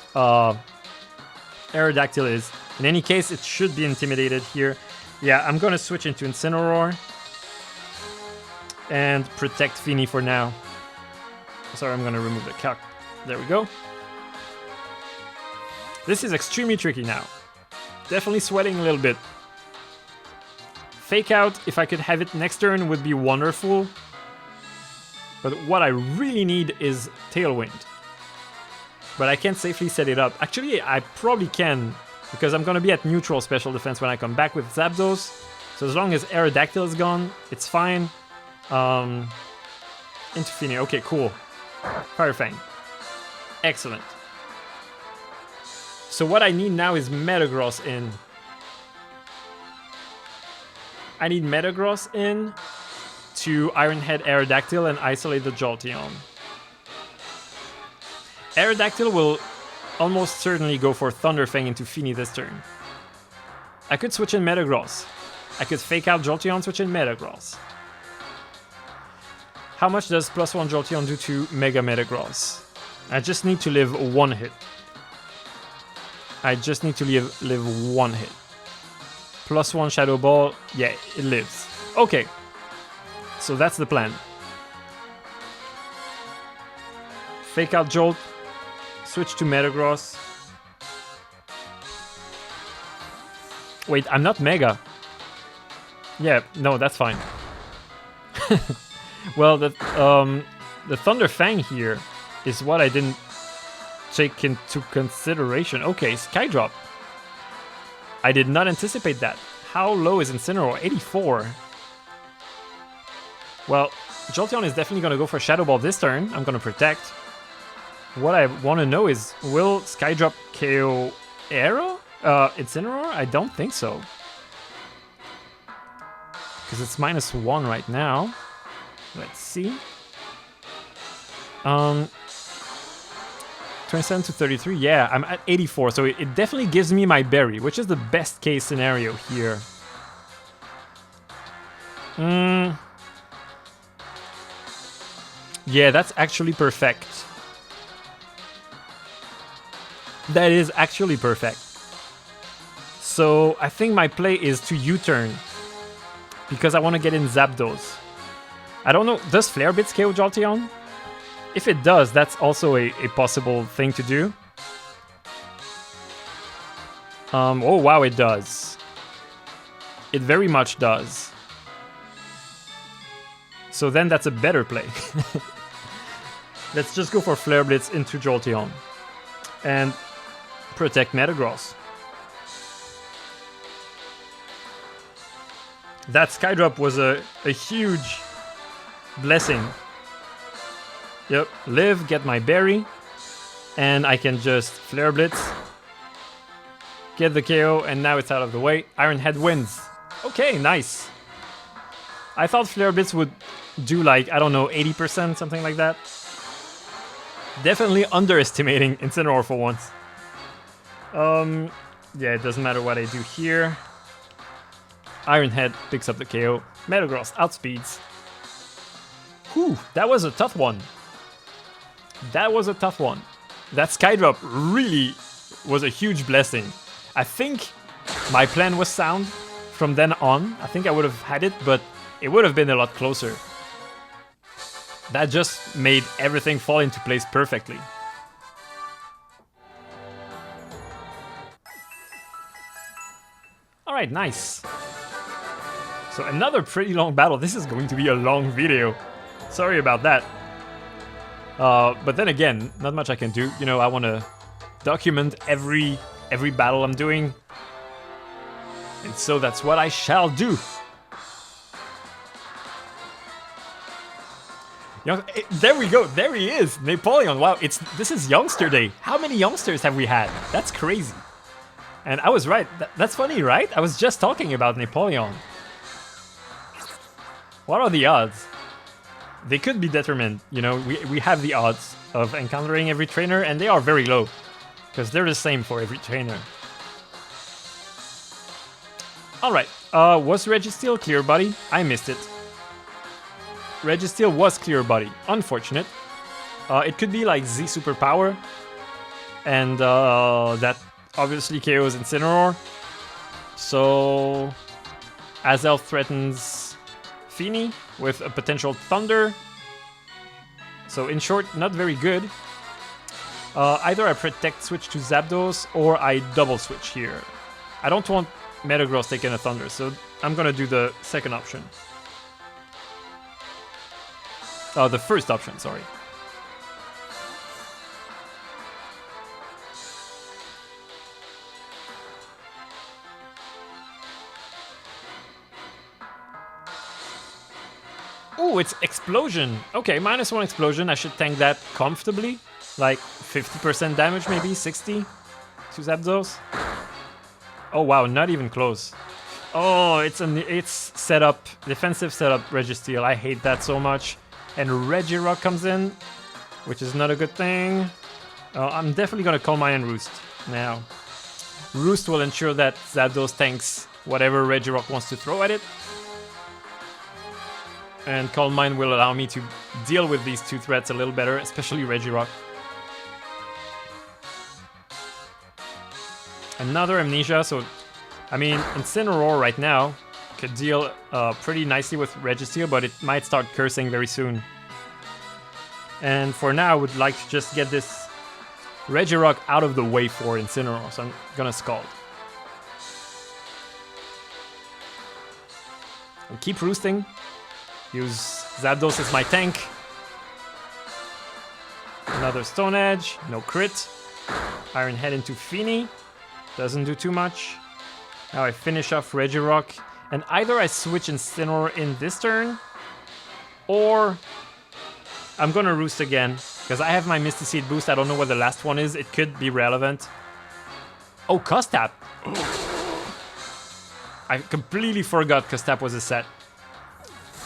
Aerodactyl is. In any case, it should be intimidated here. Yeah, I'm gonna switch into Incineroar and protect Fini for now. Sorry, I'm gonna remove the calc. There we go. This is extremely tricky now. Definitely sweating a little bit. Fake Out, if I could have it next turn, would be wonderful. But what I really need is Tailwind. But I can't safely set it up. Actually, I probably can, because I'm gonna be at neutral special defense when I come back with Zapdos. So as long as Aerodactyl is gone, it's fine. Into Fini, okay, cool. Fire Fang. Excellent. So what I need now is Metagross in. I need Metagross in to Iron Head Aerodactyl and isolate the Jolteon. Aerodactyl will almost certainly go for Thunder Fang into Fini this turn. I could switch in Metagross. I could fake out Jolteon, switch in Metagross. How much does +1 Jolteon do to Mega Metagross? I just need to live one hit. I just need to live one hit. +1 Shadow Ball, yeah, it lives. Okay, so that's the plan. Fake out Jolt, switch to Metagross. Wait, I'm not Mega. Yeah, no, that's fine. Well, the Thunder Fang here is what I didn't take into consideration. Okay, Skydrop. I did not anticipate that. How low is Incineroar? 84. Well, Jolteon is definitely going to go for Shadow Ball this turn. I'm going to protect. What I want to know is, will Skydrop KO Incineroar? I don't think so. Because it's -1 right now. Let's see. 27 to 33. Yeah, I'm at 84. So it definitely gives me my berry, which is the best case scenario here. Yeah, that's actually perfect. That is actually perfect. So I think my play is to U-turn. Because I want to get in Zapdos. I don't know, does Flare Blitz KO Jolteon? If it does, that's also a possible thing to do. Oh wow, it does. It very much does. So then that's a better play. Let's just go for Flare Blitz into Jolteon. And protect Metagross. That Skydrop was a huge blessing. Yep, live, get my berry, and I can just Flare Blitz, get the KO, and now it's out of the way. Iron Head wins. Okay, nice. I thought Flare Blitz would do like, I don't know, 80%, something like that. Definitely underestimating Incineroar for once. Yeah, it doesn't matter what I do here. Iron Head picks up the KO. Metagross outspeeds. Whew, that was a tough one. That was a tough one. That Skydrop really was a huge blessing. I think my plan was sound from then on. I think I would have had it, but it would have been a lot closer. That just made everything fall into place perfectly. Alright, nice. So another pretty long battle. This is going to be a long video. Sorry about that. But then again, not much I can do. You know, I want to document every battle I'm doing. And so that's what I shall do. There we go. There he is. Napoleon. Wow, this is Youngster Day. How many youngsters have we had? That's crazy. And I was right. That's funny, right? I was just talking about Napoleon. What are the odds? They could be determined. You know, we have the odds of encountering every trainer, and they are very low. Because they're the same for every trainer. Alright, was Registeel clear, buddy? I missed it. Registeel was clear, buddy. Unfortunate. It could be like Z Superpower. And that obviously KOs Incineroar. So Azelf threatens Fini with a potential Thunder. So in short, not very good. Either I protect switch to Zapdos or I double switch here. I don't want Metagross taking a Thunder, so I'm gonna do the second option. The first option, sorry. Ooh, it's Explosion. Okay, -1 Explosion. I should tank that comfortably. Like 50% damage, maybe 60 to Zapdos. Oh wow, not even close. Oh, it's setup, defensive setup Registeel. I hate that so much. And Regirock comes in, which is not a good thing. I'm definitely gonna Calm Mind and Roost now. Roost will ensure that Zapdos tanks whatever Regirock wants to throw at it. And Calm Mind will allow me to deal with these two threats a little better, especially Regirock. Another Amnesia, so I mean, Incineroar right now could deal pretty nicely with Registeel, but it might start cursing very soon. And for now, I would like to just get this Regirock out of the way for Incineroar, so I'm gonna Scald. And keep roosting. Use Zapdos as my tank. Another Stone Edge, no crit. Iron Head into Fini. Doesn't do too much. Now I finish off Regirock, and either I switch Incineroar in this turn, or I'm gonna Roost again, because I have my Misty Seed boost. I don't know what the last one is. It could be relevant. Oh, Custap! I completely forgot Custap was a set.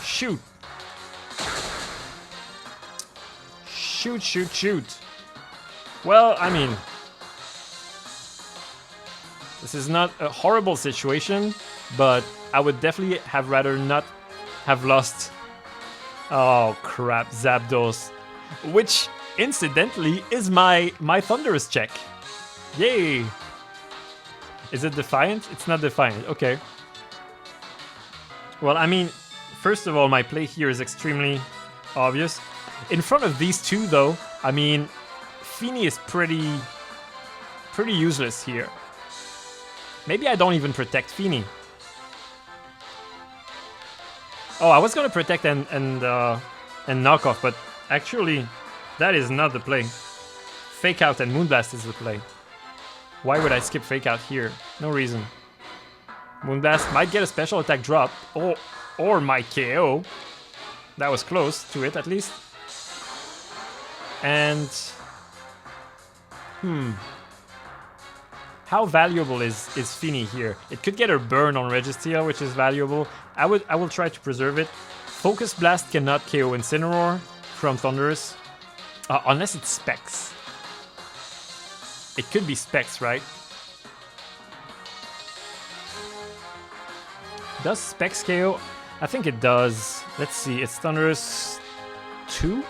Shoot! Shoot, shoot, shoot. Well, I mean, this is not a horrible situation, but I would definitely have rather not have lost. Oh crap, Zapdos. Which, incidentally, is my Thunderous check. Yay! Is it Defiant? It's not Defiant, okay. Well, I mean, first of all, my play here is extremely obvious. In front of these two, though, I mean, Fini is pretty useless here. Maybe I don't even protect Fini. Oh, I was gonna protect and knock off, but actually, that is not the play. Fake Out and Moonblast is the play. Why would I skip Fake Out here? No reason. Moonblast might get a special attack drop, or my KO. That was close to it, at least. And how valuable is Fini here? It could get a burn on Registeel, which is valuable. I will try to preserve it. Focus Blast cannot KO Incineroar from Thunderous, unless it's Specs. It could be Specs, right? Does Specs KO? I think it does. Let's see, it's Thunderous 2?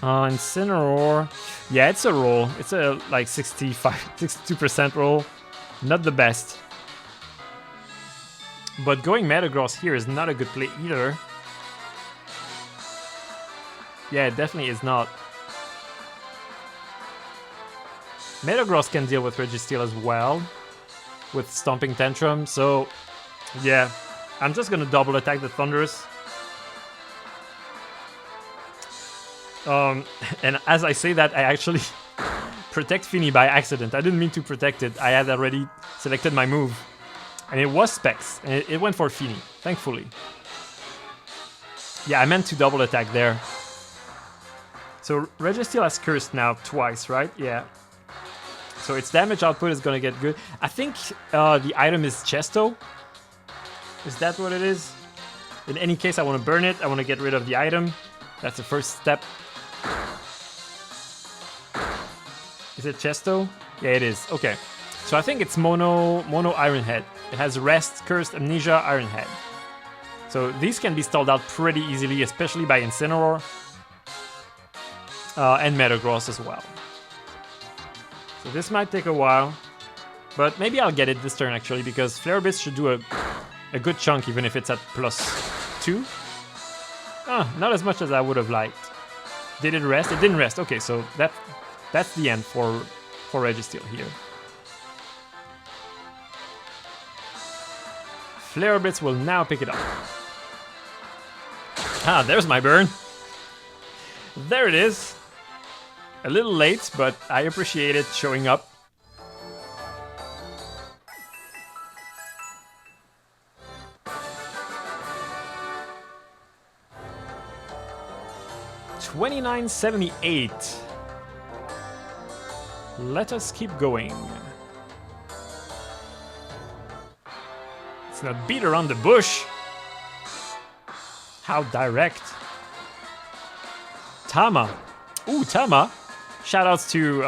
Incineroar. Yeah, it's a roll. It's a like 62% roll. Not the best. But going Metagross here is not a good play either. Yeah, it definitely is not. Metagross can deal with Registeel as well, with Stomping Tantrum, so yeah. I'm just gonna double attack the Thunderous. And as I say that, I actually protect Fini by accident. I didn't mean to protect it. I had already selected my move. And it was Specs, and it went for Fini, thankfully. Yeah, I meant to double attack there. So Registeel has cursed now twice, right? Yeah. So its damage output is gonna get good. I think the item is Chesto. Is that what it is? In any case, I want to burn it. I want to get rid of the item. That's the first step. Is it Chesto? Yeah, it is. Okay. So I think it's mono Iron Head. It has Rest, Cursed, Amnesia, Iron Head. So these can be stalled out pretty easily, especially by Incineroar. And Metagross as well. So this might take a while. But maybe I'll get it this turn actually, because Flare Blitz should do a good chunk even if it's at +2. Not as much as I would have liked. Did it rest? It didn't rest. Okay, so that's the end for Registeel here. Flare Blitz will now pick it up. There's my burn. There it is. A little late, but I appreciate it showing up. $29.78. Let us keep going. Let's not beat around the bush. How direct. Tama. Ooh, Tama. Shoutouts to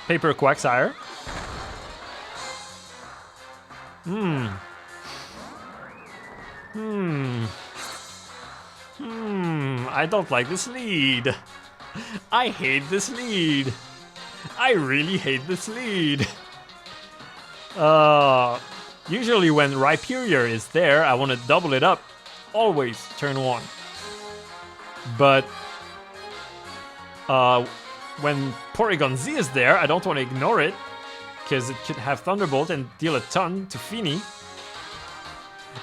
Paper Quagsire. I don't like this lead. I hate this lead. I really hate this lead. Usually when Rhyperior is there, I want to double it up. Always turn 1. But when Porygon Z is there, I don't want to ignore it, because it could have Thunderbolt and deal a ton to Fini.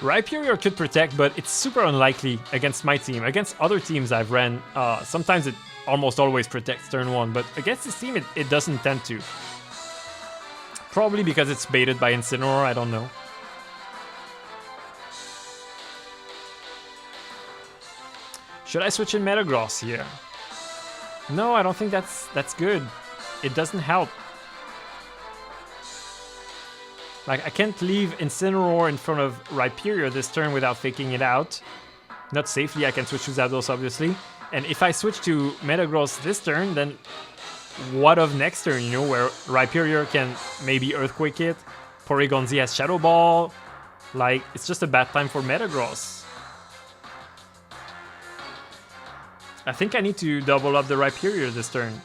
Rhyperior could protect, but it's super unlikely against my team. Against other teams I've ran, sometimes it almost always protects turn 1, but against this team it doesn't tend to. Probably because it's baited by Incineroar, I don't know. Should I switch in Metagross here? No, I don't think that's good. It doesn't help. Like, I can't leave Incineroar in front of Rhyperior this turn without faking it out. Not safely, I can switch to Zapdos, obviously. And if I switch to Metagross this turn, then what of next turn, you know, where Rhyperior can maybe Earthquake it, Porygon Z has Shadow Ball. Like, it's just a bad time for Metagross. I think I need to double up the Rhyperior this turn.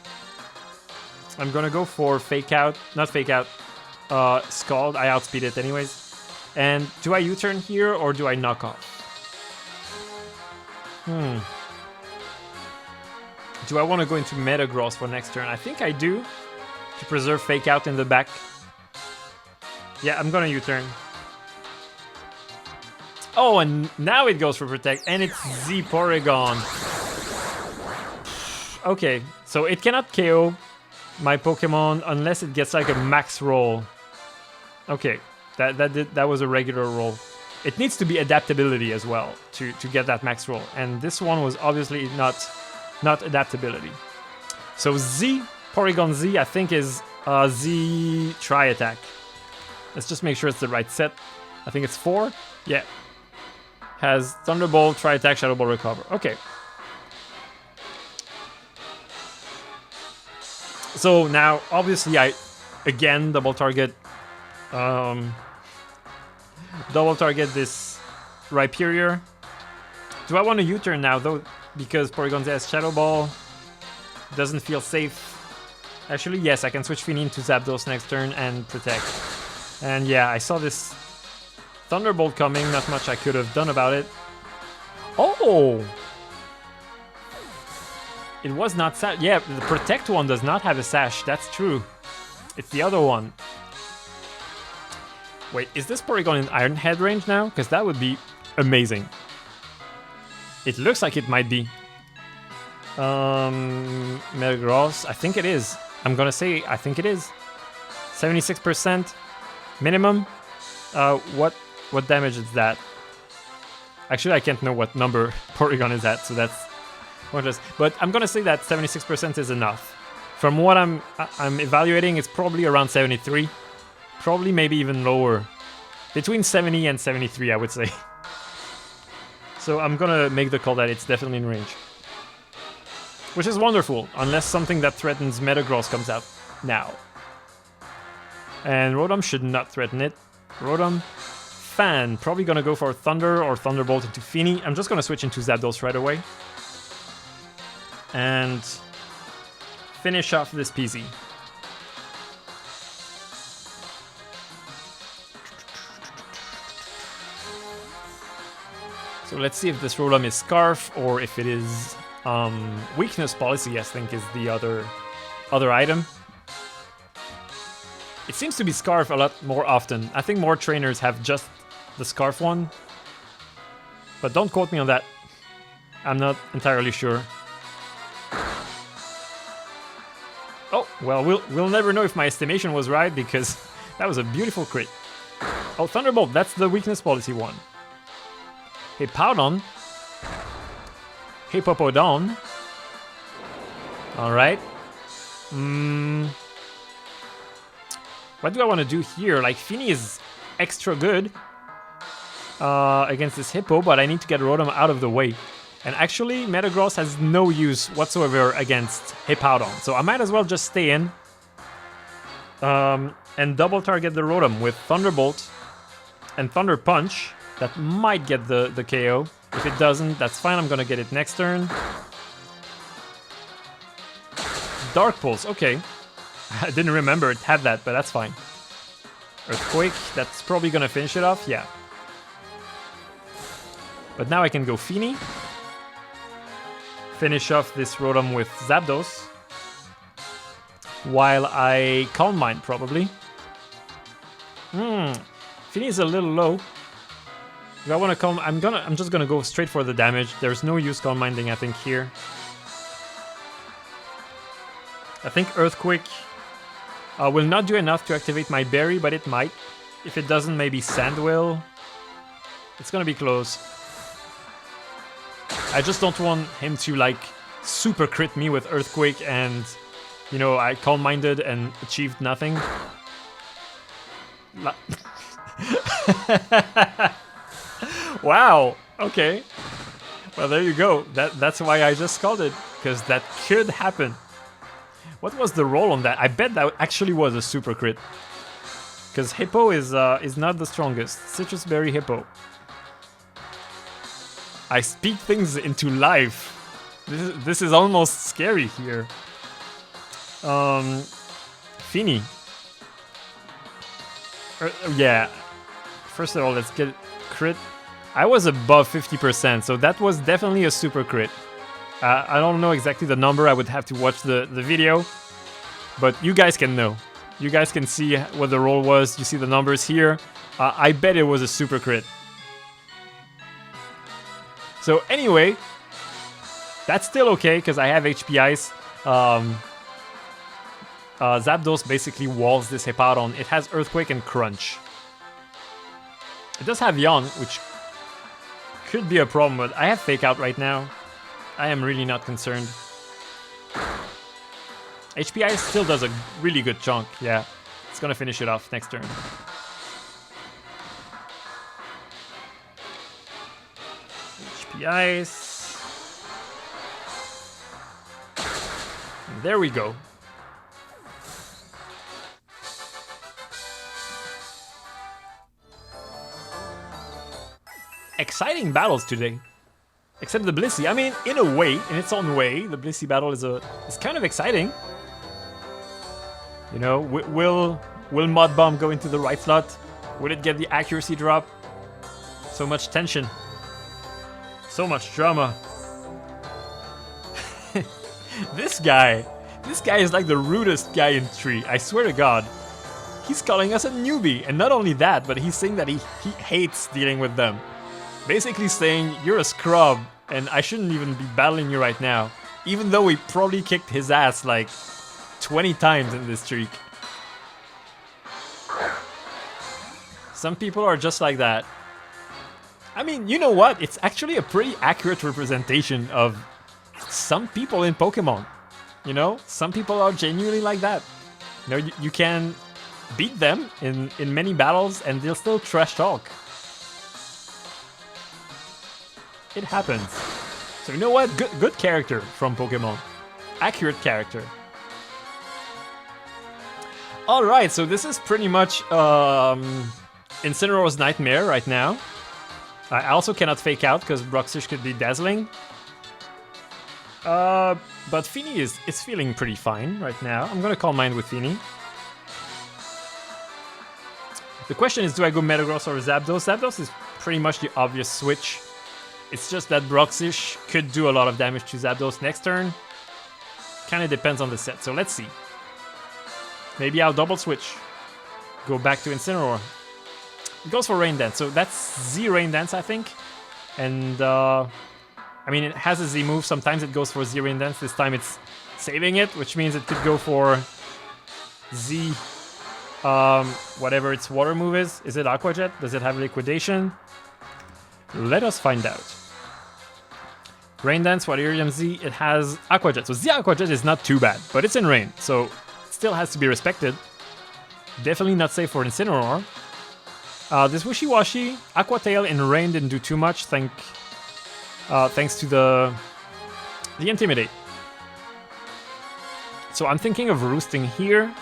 I'm gonna go for Fake Out, not Fake Out, Scald. I outspeed it anyways. And do I U-turn here or do I knock off? Do I want to go into Metagross for next turn? I think I do, to preserve Fake Out in the back. Yeah, I'm gonna U-turn. Oh, and now it goes for Protect, and it's Z Porygon. Okay, so it cannot KO my Pokemon unless it gets like a max roll. Okay, that was a regular roll. It needs to be adaptability as well to get that max roll, and this one was obviously not adaptability. So Z, Porygon Z, I think is Z Tri-Attack. Let's just make sure it's the right set. I think it's 4. Yeah. Has Thunderbolt, Tri-Attack, Shadow Ball, Recover. Okay. So now, obviously, I again double target this Rhyperior. Do I want to U-turn now though? Because Porygon Z has Shadow Ball. Doesn't feel safe. Actually, yes, I can switch Fini into Zapdos next turn and Protect. And yeah, I saw this Thunderbolt coming. Not much I could have done about it. Oh! It was not Sash. Yeah, the Protect one does not have a Sash. That's true. It's the other one. Wait, is this Porygon in Iron Head range now? Because that would be amazing. It looks like it might be. Metagross, I think it is. I'm gonna say I think it is. 76% minimum. What damage is that? Actually, I can't know what number Porygon is at, so that's pointless. But I'm gonna say that 76% is enough. From what I'm evaluating, it's probably around 73. Probably maybe even lower. Between 70 and 73, I would say. So I'm gonna make the call that it's definitely in range. Which is wonderful, unless something that threatens Metagross comes out now. And Rotom should not threaten it. Rotom, Fan, probably gonna go for Thunder or Thunderbolt into Fini. I'm just gonna switch into Zapdos right away. And finish off this PZ. So let's see if this Rotom is Scarf or if it is Weakness Policy, I think is the other item. It seems to be Scarf a lot more often. I think more trainers have just the Scarf one. But don't quote me on that. I'm not entirely sure. Oh, well, we'll never know if my estimation was right because that was a beautiful crit. Oh, Thunderbolt, that's the Weakness Policy one. Hey, Powdon. Hey, Popodon. Alright. What do I want to do here? Like, Fini is extra good. against this Hippo, but I need to get Rotom out of the way. And actually, Metagross has no use whatsoever against Hippowdon, so I might as well just stay in and double target the Rotom with Thunderbolt and Thunder Punch. That might get the KO. If it doesn't, that's fine, I'm gonna get it next turn. Dark Pulse, okay. I didn't remember it had that, but that's fine. Earthquake, that's probably gonna finish it off, yeah. But now I can go Fini. Finish off this Rotom with Zapdos. While I Calm Mind, probably. Fini is a little low. If I want to Calm, I'm just gonna go straight for the damage. There's no use Calm Minding, I think, here. I think Earthquake will not do enough to activate my Berry, but it might. If it doesn't, maybe Sand will. It's gonna be close. I just don't want him to, like, super crit me with Earthquake and, you know, I Calm Minded and achieved nothing. Wow, okay. Well, there you go. That's why I just called it, because that could happen. What was the roll on that? I bet that actually was a super crit. Because Hippo is not the strongest. Citrus Berry Hippo. I speak things into life. This is almost scary here. Fini. Yeah. First of all, let's get crit. I was above 50%, so that was definitely a super crit. I don't know exactly the number, I would have to watch the video. But you guys can know. You guys can see what the roll was, you see the numbers here. I bet it was a super crit. So anyway, that's still okay, because I have HP Ice. Zapdos basically walls this Hippowdon. It has Earthquake and Crunch. It does have Yawn, which could be a problem, but I have Fake Out right now. I am really not concerned. HP Ice still does a really good chunk, yeah. It's gonna finish it off next turn. HP Ice. And there we go. Exciting battles today. Except the Blissey. I mean, in a way, in its own way, the Blissey battle is kind of exciting. You know, will Mud Bomb go into the right slot? Will it get the accuracy drop? So much tension. So much drama. This guy is like the rudest guy in Tree. I swear to God. He's calling us a newbie. And not only that, but he's saying that he hates dealing with them. Basically saying, you're a scrub, and I shouldn't even be battling you right now. Even though we probably kicked his ass like 20 times in this streak. Some people are just like that. I mean, you know what? It's actually a pretty accurate representation of some people in Pokemon. You know? Some people are genuinely like that. You know, you can beat them in many battles and they'll still trash talk. It happens. So you know what? Good character from Pokemon. Accurate character. Alright, so this is pretty much Incineroar's Nightmare right now. I also cannot Fake Out because Bruxish could be dazzling. But Fini is feeling pretty fine right now. I'm gonna Calm Mind with Fini. The question is, do I go Metagross or Zapdos? Zapdos is pretty much the obvious switch. It's just that Bruxish could do a lot of damage to Zapdos next turn. Kinda depends on the set, so let's see. Maybe I'll double switch. Go back to Incineroar. It goes for Rain Dance, so that's Z Rain Dance, I think. And, I mean, it has a Z move. Sometimes it goes for Z Rain Dance. This time it's saving it, which means it could go for Z, whatever its water move is. Is it Aqua Jet? Does it have Liquidation? Let us find out. Rain Dance, Waterium Z, it has Aqua Jet. So Z Aqua Jet is not too bad, but it's in rain, so it still has to be respected. Definitely not safe for Incineroar. This Wishy-Washy, Aqua Tail and Rain didn't do too much, thanks to the Intimidate. So I'm thinking of roosting here.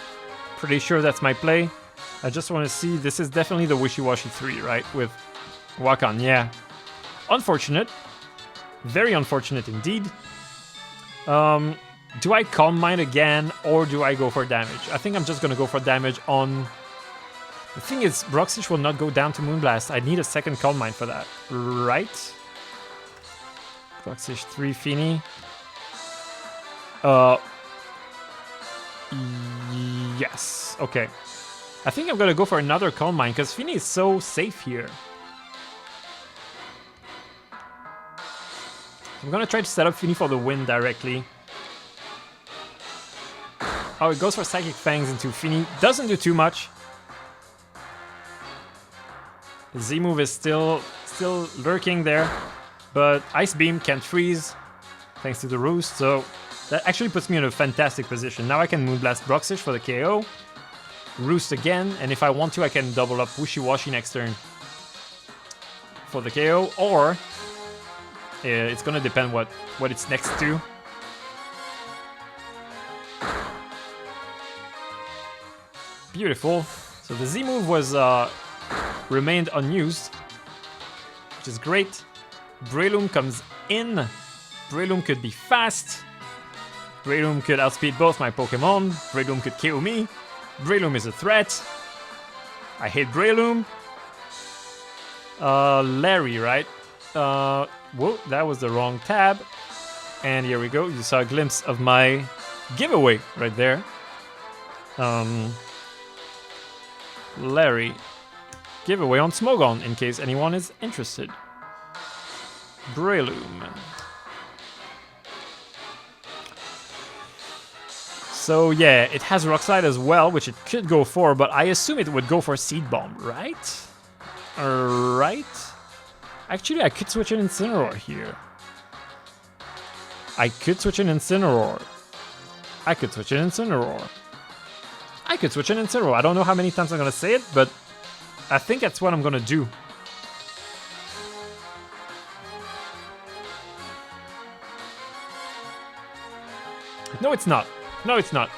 Pretty sure that's my play. I just want to see, this is definitely the Wishy-Washy 3, right? With Wakan, yeah. Unfortunate. Very unfortunate indeed. Do I Calm Mind again, or do I go for damage? I think I'm just gonna go for damage on... The thing is, Broxfish will not go down to Moonblast. I need a second Calm Mind for that, right? Broxfish 3 Fini. Yes, okay. I think I'm gonna go for another Calm Mind, because Fini is so safe here. I'm gonna try to set up Fini for the win directly. Oh, it goes for Psychic Fangs into Fini. Doesn't do too much. The Z move is still lurking there. But Ice Beam can't freeze, thanks to the Roost, so that actually puts me in a fantastic position. Now I can Moonblast Broxfish for the KO. Roost again, and if I want to, I can double up Wishy-Washy next turn for the KO, or it's gonna depend what it's next to. Beautiful. So the Z move was remained unused, which is great. Breloom comes in. Breloom could be fast. Breloom could outspeed both my Pokemon. Breloom could KO me. Breloom is a threat. I hate Breloom. Larry, right? Whoa, that was the wrong tab. And here we go. You saw a glimpse of my giveaway right there. Larry. Giveaway on Smogon, in case anyone is interested. Breloom. So yeah, it has Rock Slide as well, which it could go for, but I assume it would go for Seed Bomb, right? Right? Actually, I could switch an Incineroar here. I could switch an Incineroar. I could switch an Incineroar. I could switch an Incineroar. I don't know how many times I'm gonna say it, but I think that's what I'm gonna do. No, it's not. No, it's not.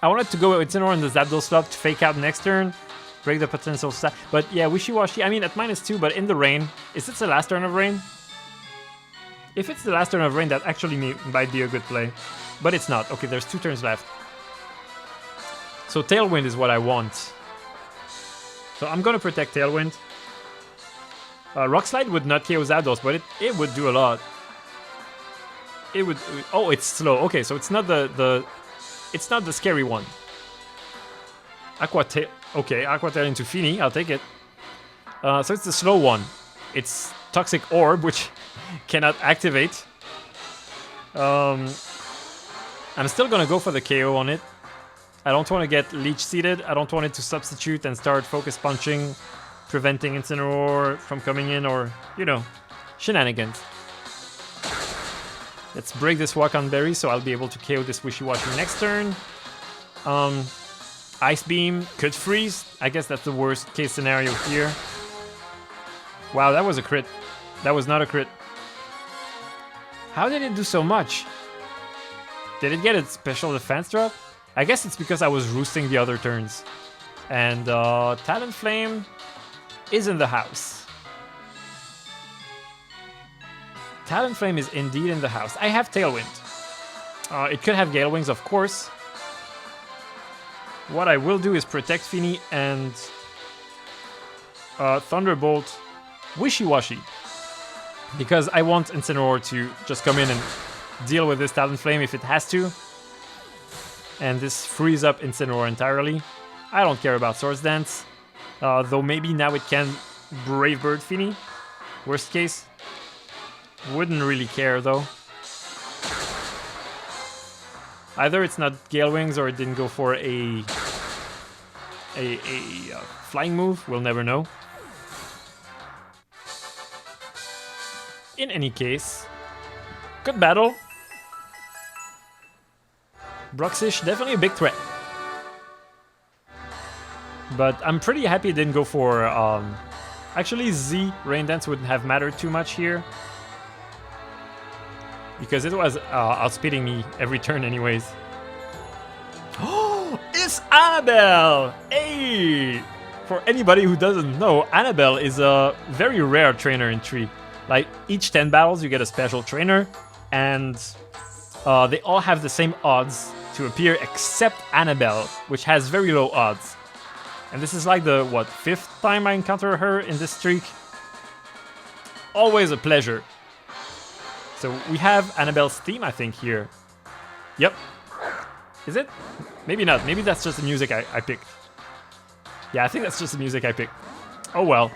I wanted to go with Incineroar in the Zapdos slot to fake out next turn, break the potential stat. But yeah, Wishy-Washy, I mean, at -2, but in the rain. Is this the last turn of rain? If it's the last turn of rain, that actually might be a good play. But it's not. Okay, there's 2 turns left. So Tailwind is what I want. So I'm gonna protect Tailwind. Rock Slide would not KO Zapdos, but it would do a lot. It would. Oh, it's slow. Okay, so it's not it's not the scary one. Aqua Tail. Okay, Aqua Tail into Fini. I'll take it. So it's the slow one. It's Toxic Orb, which cannot activate. I'm still gonna go for the KO on it. I don't want to get Leech Seeded. I don't want it to substitute and start Focus Punching, preventing Incineroar from coming in, or, you know, shenanigans. Let's break this Wakan Berry so I'll be able to KO this Wishy-Washy next turn. Ice Beam could freeze. I guess that's the worst case scenario here. Wow, that was a crit. That was not a crit. How did it do so much? Did it get a special defense drop? I guess it's because I was roosting the other turns. And Talonflame is in the house. Talonflame is indeed in the house. I have Tailwind. It could have Gale Wings, of course. What I will do is protect Fini and Thunderbolt Wishy-Washy. Because I want Incineroar to just come in and deal with this Talonflame if it has to. And this frees up Incineroar entirely. I don't care about Swords Dance. Though maybe now it can Brave Bird Fini. Worst case. Wouldn't really care though. Either it's not Gale Wings or it didn't go for a flying move. We'll never know. In any case, good battle. Broxfish, definitely a big threat. But I'm pretty happy it didn't go for... actually, Z Rain Dance wouldn't have mattered too much here. Because it was outspeeding me every turn anyways. Oh, it's Anabel! Hey! For anybody who doesn't know, Anabel is a very rare trainer in 3. Like, each 10 battles you get a special trainer, and they all have the same odds to appear except Anabel, which has very low odds. And this is like the, 5th time I encounter her in this streak? Always a pleasure. So we have Anabel's theme, I think, here. Yep. Is it? Maybe not. Maybe that's just the music I picked. Yeah, I think that's just the music I picked. Oh well.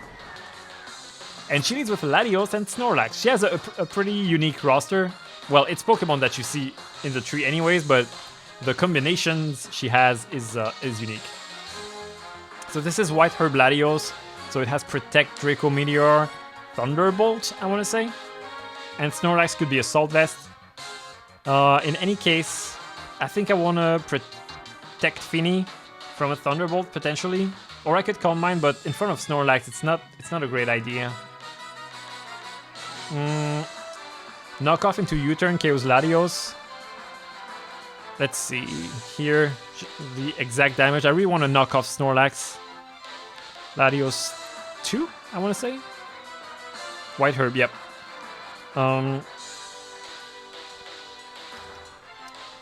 And she leads with Latios and Snorlax. She has a pretty unique roster. Well, it's Pokemon that you see in the tree anyways, but the combinations she has is unique. So this is White Herb Latios. So it has Protect, Draco Meteor, Thunderbolt, I want to say. And Snorlax could be Assault Vest. In any case, I think I want to protect Fini from a Thunderbolt, potentially. Or I could Calm Mind, but in front of Snorlax, it's not a great idea. Knock off into U-turn, KO's Latios. Let's see here, the exact damage. I really want to knock off Snorlax. Latios 2, I want to say. White Herb, yep.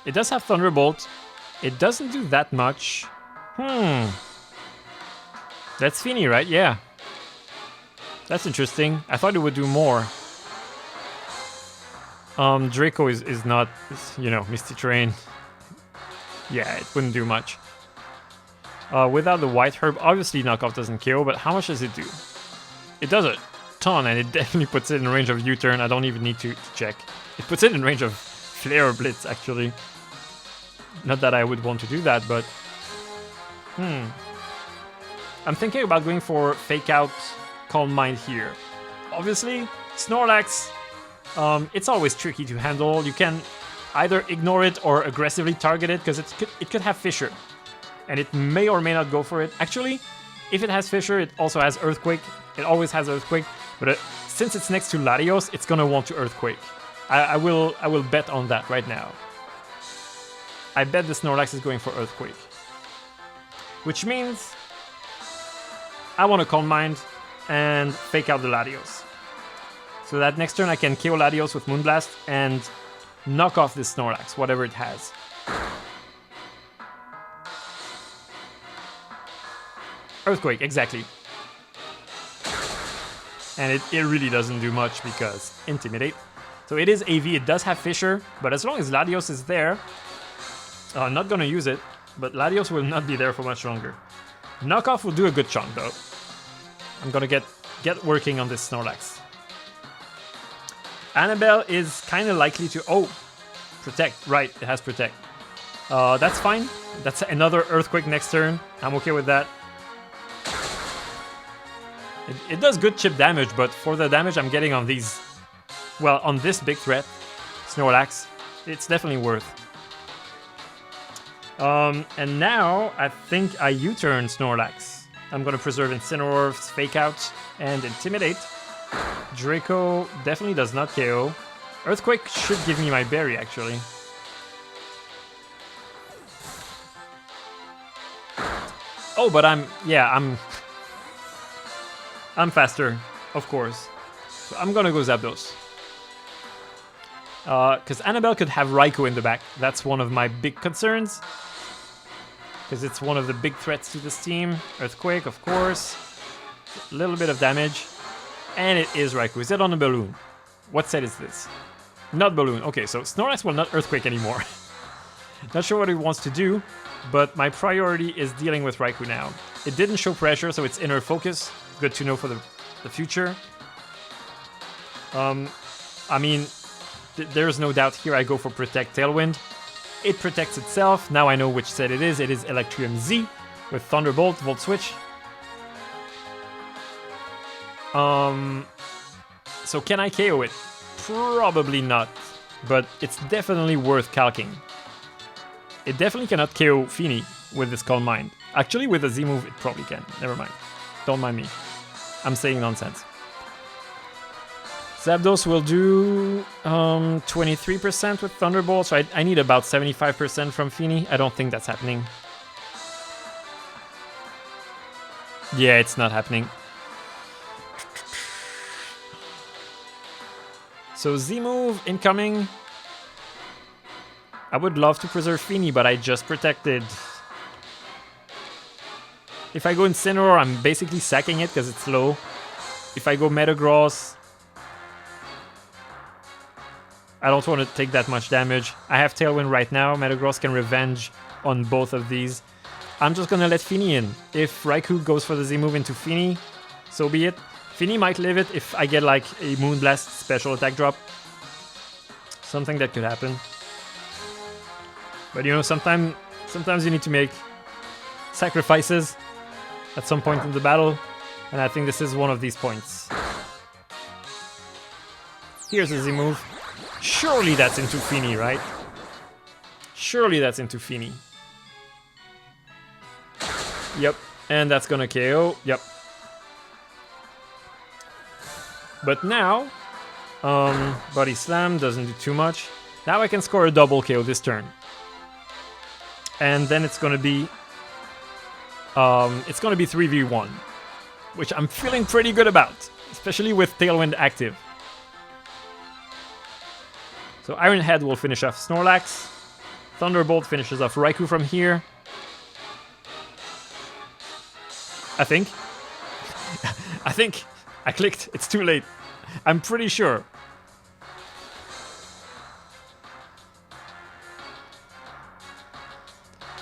It does have Thunderbolt. It doesn't do that much. That's Fini, right? Yeah. That's interesting. I thought it would do more. Draco is not, you know, Misty Terrain. Yeah, it wouldn't do much. Without the White Herb, obviously Knockoff doesn't KO, but how much does it do? It does a ton, and it definitely puts it in range of U-turn. I don't even need to check. It puts it in range of Flare Blitz, actually. Not that I would want to do that, but... I'm thinking about going for Fake Out Calm Mind here. Obviously, Snorlax, it's always tricky to handle. You can either ignore it or aggressively target it, because it could have Fissure. And it may or may not go for it. Actually, if it has Fissure, it also has Earthquake. It always has Earthquake, but since it's next to Latios, it's gonna want to Earthquake. I will bet on that right now. I bet the Snorlax is going for Earthquake. Which means I want to Calm Mind and Fake Out the Latios. So that next turn I can KO Latios with Moonblast and knock off this Snorlax, whatever it has. Earthquake, exactly. And it really doesn't do much because Intimidate. So it is AV, it does have Fissure, but as long as Latios is there, I'm not gonna use it, but Latios will not be there for much longer. Knockoff will do a good chunk though. I'm gonna get working on this Snorlax. Anabel is kind of likely to... Oh! Protect, right, it has Protect. That's fine. That's another Earthquake next turn. I'm okay with that. It does good chip damage, but for the damage I'm getting on these... Well, on this big threat, Snorlax, it's definitely worth. And now, I think I U-turn Snorlax. I'm gonna preserve Incineroar's Fake Out and Intimidate. Draco definitely does not KO. Earthquake should give me my berry, actually. Oh, but I'm faster, of course. So I'm gonna go Zapdos. Because Anabel could have Raikou in the back. That's one of my big concerns. Because it's one of the big threats to this team. Earthquake, of course. A little bit of damage. And it is Raikou. Is it on a balloon? What set is this? Not balloon. Okay, so Snorlax will not Earthquake anymore. Not sure what it wants to do, but my priority is dealing with Raikou now. It didn't show pressure, so it's inner focus. Good to know for the future. I mean, there's no doubt here I go for Protect Tailwind. It protects itself. Now I know which set it is. It is Electrium Z with Thunderbolt, Volt Switch. So can I KO it? Probably not, but it's definitely worth calking. It definitely cannot KO Fini, with this Calm Mind. Actually, with a Z move, it probably can. Never mind. Don't mind me. I'm saying nonsense. Zapdos will do 23% with Thunderbolt, so I need about 75% from Fini. I don't think that's happening. Yeah, it's not happening. So Z-move incoming. I would love to preserve Fini, but I just protected. If I go Incineroar, I'm basically sacking it because it's low. If I go Metagross, I don't want to take that much damage. I have Tailwind right now. Metagross can revenge on both of these. I'm just gonna let Fini in. If Raikou goes for the Z-move into Fini, so be it. Fini might live it if I get like a Moonblast special attack drop. Something that could happen. But you know, sometimes you need to make sacrifices at some point in the battle, and I think this is one of these points. Here's a Z-move. Surely that's into Fini, right? Surely that's into Fini. Yep, and that's gonna KO. Yep. But now, Body Slam doesn't do too much. Now I can score a double KO this turn. And then it's gonna be 3v1, which I'm feeling pretty good about, especially with Tailwind active. So Iron Head will finish off Snorlax. Thunderbolt finishes off Raikou from here. I think. I think. I clicked. It's too late. I'm pretty sure.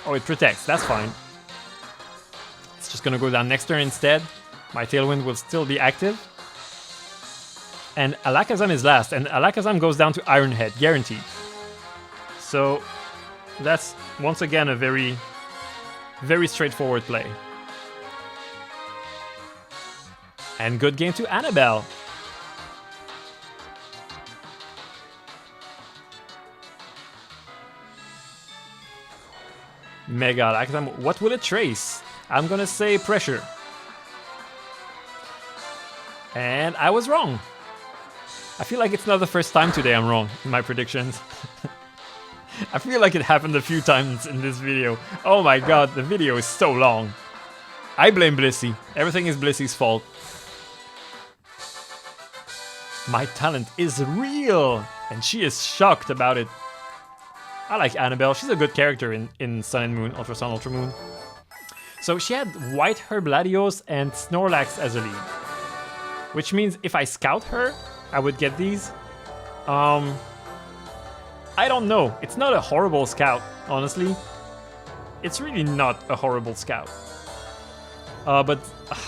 Oh, it protects. That's fine. It's just gonna go down next turn instead. My Tailwind will still be active. And Alakazam is last, and Alakazam goes down to Iron Head, guaranteed. So that's once again a very, very straightforward play. And good game to Anabel. Mega Alakazam, what will it trace? I'm gonna say Pressure. And I was wrong. I feel like it's not the first time today I'm wrong in my predictions. I feel like it happened a few times in this video. Oh my god, the video is so long. I blame Blissey. Everything is Blissey's fault. My talent is real! And she is shocked about it. I like Anabel. She's a good character in Sun and Moon, Ultra Sun, Ultra Moon. So she had White Herb Latios and Snorlax as a lead. Which means if I scout her, I would get these. I don't know. It's not a horrible scout, honestly. It's really not a horrible scout. But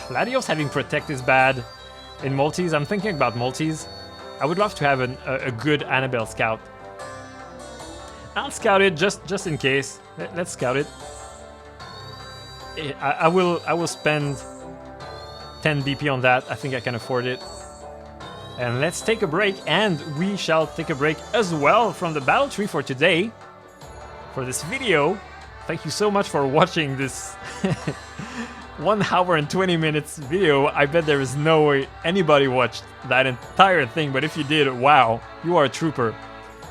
Latios having Protect is bad. In multis, I'm thinking about multis. I would love to have a good Anabel scout. I'll scout it just in case. Let's scout it. I will spend 10 BP on that. I think I can afford it. And let's take a break, and we shall take a break as well from the battle tree for today. For this video. Thank you so much for watching this 1 hour and 20 minutes video. I bet there is no way anybody watched that entire thing, but if you did, wow, you are a trooper.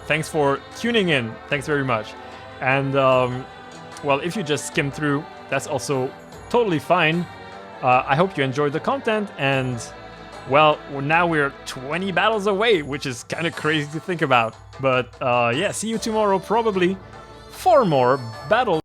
Thanks for tuning in. Thanks very much. And well, if you just skimmed through, that's also totally fine. I hope you enjoyed the content, and well, now we're 20 battles away, which is kind of crazy to think about. But yeah, see you tomorrow probably for more battle.